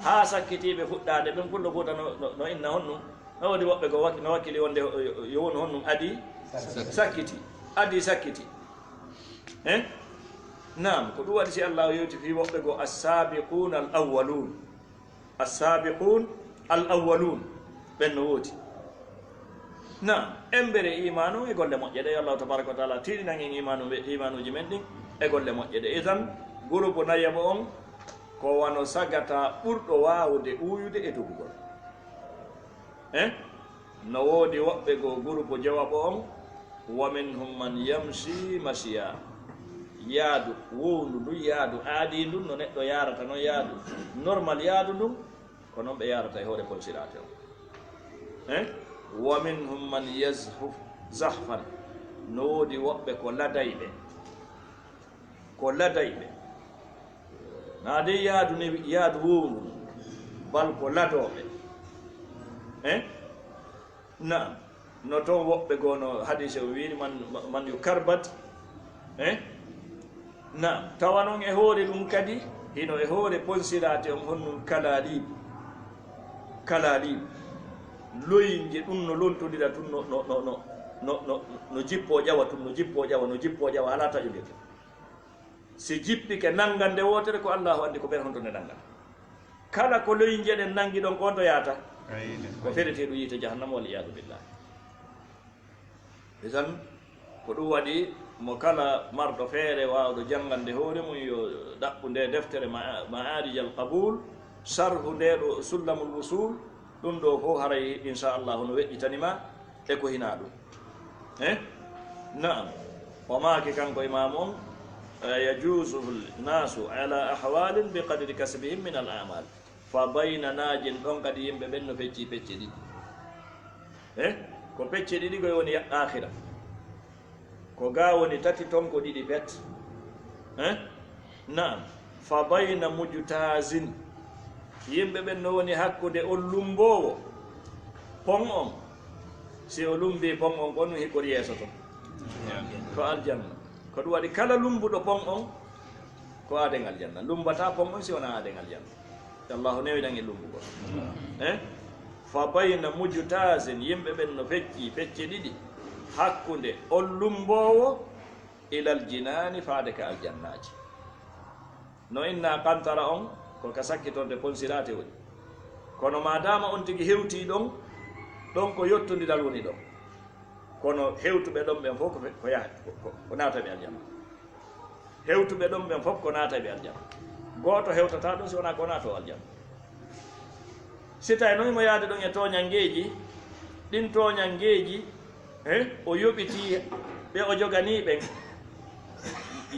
ha sakkitiɓe fuɗɗade ɓen kullo fota no inna honnum no woodi woɓɓe ko no wakkili wonde yo woni honnum adi sakkiti adi sakkiti nam ko ɗum waɗi si Allah yewti fi woɓɓe go as-sabiqun al-awwalun as-sabiqun al-awwalun ɓen no woodi nam embere imanu e golle moƴƴe ɗe Allah tabaraka wa taala tiɗinan en imanuji men ɗin e golle moƴƴe ɗe idan groupe nayaɓo on ko wano sagata ɓurɗo wawde uyude e dogugol no woodi woɓɓe go groupe jawaɓo on wa minhum man yamshi masiya yaadu wowndu ndun yaadu aadi ndun no neɗɗo yarata noon yaadu normal yaadu ndun ko noon ɓe yarata e hoore polsirate on wa minhum man yazhuf zahfan no woodi woɓɓe ko ladayɓe na de yaadu ne yaadu wowndu bal ko ladoɓe naam no toon woɓɓe goo no hadise o wiini man yu karbat naam tawa noon e hoore ɗum kadi hino e hoore ponsirate on honnum kalaliɓe loyinje ɗum no lontodira tun no jippo ƴawa tun no jippo ƴawa ala taƴodirta si jippike nangande wotere ko allahu andi ko ɓen honto nde nangan kala ko loyinje ɗen nangi ɗon ko onto yaata ko ferete ɗum yiite jahannama wal iyadu billah isan ko ɗum waɗi mo kala marɗo feere wawɗo janngande hoore mum yo ɗaɓɓu nde deftere ma'arij al qabul sarhu ndeɗo sullamul wusul ɗum ɗo fof haray inchallahu no weƴƴitanima e ko hina ɗum naam o maaki kanko imam on yajusu nnasu ala ahwalin bi qadri kasbihim min al amal fa bayna najin ɗon kadi yimɓe ɓen no pecci pecce ɗiɗi ko pecce ɗiɗi koye woni akhira ko ga woni tati ton ko ɗiɗi pet naam fa bayna mujtazin yimɓe ɓen no woni hakkude on lumbowo pon on si o lumbi pon on ko ɗum hikkori yeeso ton ko aljanna ko ɗum waɗi kala lumbuɗo pon on ko aden aljanna lumbata pon on si wona aden aljanna allahu newiɗan e lumbugol fa bayna mujtazin yimɓe ɓen no fecci pecce ɗiɗi hakkude on lumbowo ilal jinani faade ka aljannaji no inna kantara on ko ka sakkitorde ponsirate woni kono madama on tigi hewti ɗon ko yettodiral woni ɗon kono hewtuɓe ɗon ɓen fof ko yaha ko naataɓe aljanna hewtuɓe ɗon ɓen fof ko naataɓe aljanna goto hewtata ɗum si wona ko naato aljanna si tawi noon mo yaade ɗon e toñangeji ɗin toñangeji o yoɓiti ɓe o joganiɓen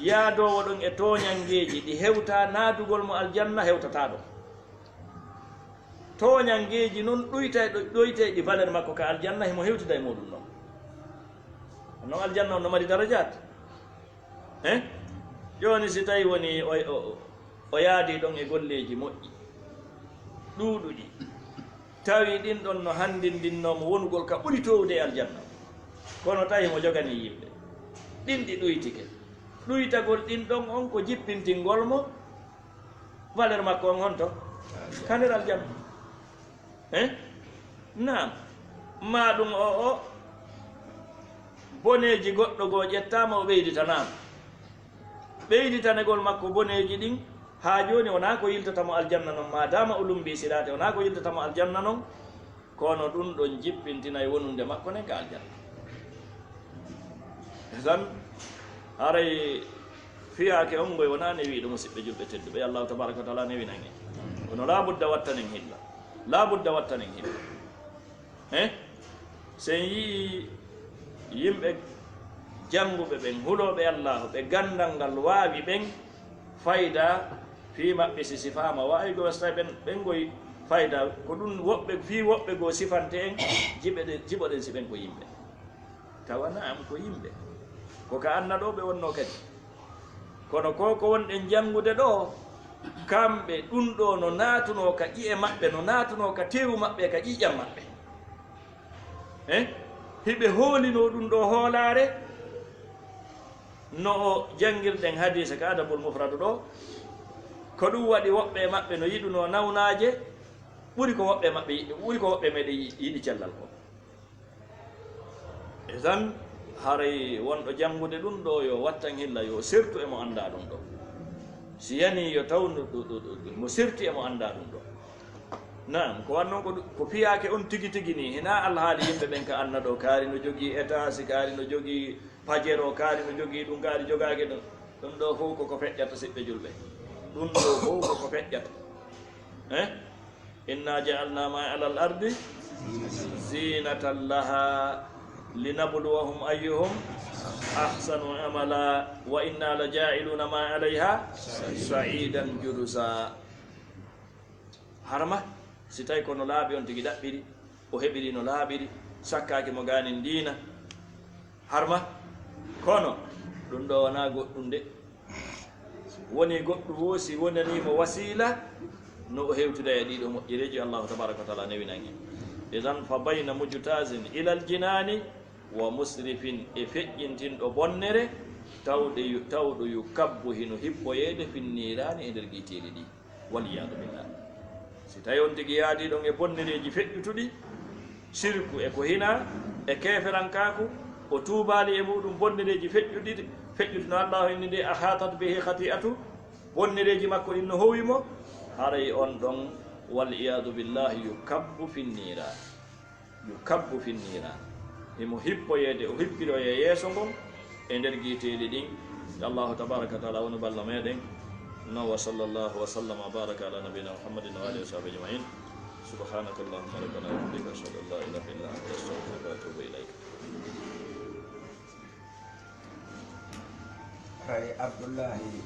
yaadowo ɗon e toñangeji ɗi hewta naadugol mo aljanna hewtata ɗo toñangeji noon ɗoyta ɗo ɗoyte ɗi valeur makko ka aljanna himo hewtida e muɗum noon noon aljanna on no mari daradiat joni si tawi woni o yaadi ɗon e golleji moƴƴi ɗuuɗuɗi tawi ɗin ɗon no handindinnomo wonugol ka ɓuri towde e aljanna kono tawi mo jogani yimɓe ɗin ɗi ɗoytike ɗoytagol ɗin ɗon on ko jippintingol mo valeur makko on honto ka nder aljanna nam ma ɗum o boneji goɗɗo goo ƴettama o ɓeyditanama ɓeyditanegol makko boneji ɗin ha joni wona ko yiltatamo aljanna noon madama o lumbi sirate wona ko yiltatamo aljanna noon kono ɗum ɗon jippintinayi wonunde makko nen ka aljanna tan haray fiyake on ngoy wona newi ɗo musidɓe julɓe tedduɓe allahu tabaraka wa taala newinan en kono labudda wattanen hilla labudda wattanen hilla sen yii yimɓe janguɓe ɓen huuloɓe allahu ɓe gandal ngal wawi ɓen fayda fi maɓɓe si sifama wawi go wasta ɓen goy fayda ko ɗum woɓɓe fi woɓɓe goo sifante en jiɓoɗen si ɓen ko yimɓe tawana am ko yimɓe koka annaɗoɓe wonno kadi kono ko wonɗen jangude ɗo kamɓe ɗum ɗo no natuno ka ƴi'e maɓɓe no natuno ka tewu maɓɓe ka ƴiƴam maɓɓe hiɓe hoolino ɗum ɗo hoolare no o jangirɗen hadise ka adabul mufradu ɗo ko ɗum waɗi woɓɓe maɓɓe no yiɗuno nawnaje ɓuri ko woɓɓe meɗen yiɗi cellal ko e tan haray wonɗo jangude ɗum ɗo yo wattan hilla yo sirtu emo anda ɗum ɗo si yani yo tawnu mo sirti emo anda ɗum ɗo nam ko wannon ko fiyake on tigi tigi ni hina alhaali yimɓe ɓen ka anna ɗo kaari no jogii étage kaari no jogii pajero kaari no jogii ɗum kaari jogaki ɗum ɗo fof koko feƴƴata siɓɓe julɓe ɗum ɗo fof koko feƴƴata inna jaalna ma ala l ardi zinatan laha linabluwahum ayyuhum ahsanu amala wa inna la jailuna ma alayha saidan julusa harma si tawi kono laaɓi on tigi ɗaɓɓiri o heɓiri no laaɓiri sakkaki mo ganin diina harma kono ɗum ɗo wona goɗɗum de woni goɗɗum woosi wonanimo wasila no o hewtida e ɗiɗo moƴƴireji allahu tabaraka wa taala newinan en idan fa bayna mujtasin ila aljinani wa musrifin e feƴƴintinɗo bonnere tawɗo yukabbu hino hippoyede finnirani e nder guiteɗi ɗi waliyadu billah si tawi on tigi yaadi ɗon e bonnereji feƴƴutuɗi sirku e ko hina e keferankaku o tuubali e muɗum bonnereji feƴƴutuno allahu inni nde ahatat bihi khati'atu bonnereji makko ɗin no howimo haray on ɗon waliyadu billahi yukabbu finnira imo hippoyede o hippiro e yeeso ngon e nder guiteɗi ɗin allahu tabaraka wa taala woni balla meɗen no wa sallallahu wa sallam wa baraka ala nabina muhammadin wa alihi wa sahbihi ajma'in subhanaka allahumma rabbana wa bihamdika ashhadu an la ilaha illa anta astaghfiruka wa atubu ilayk Abdullahi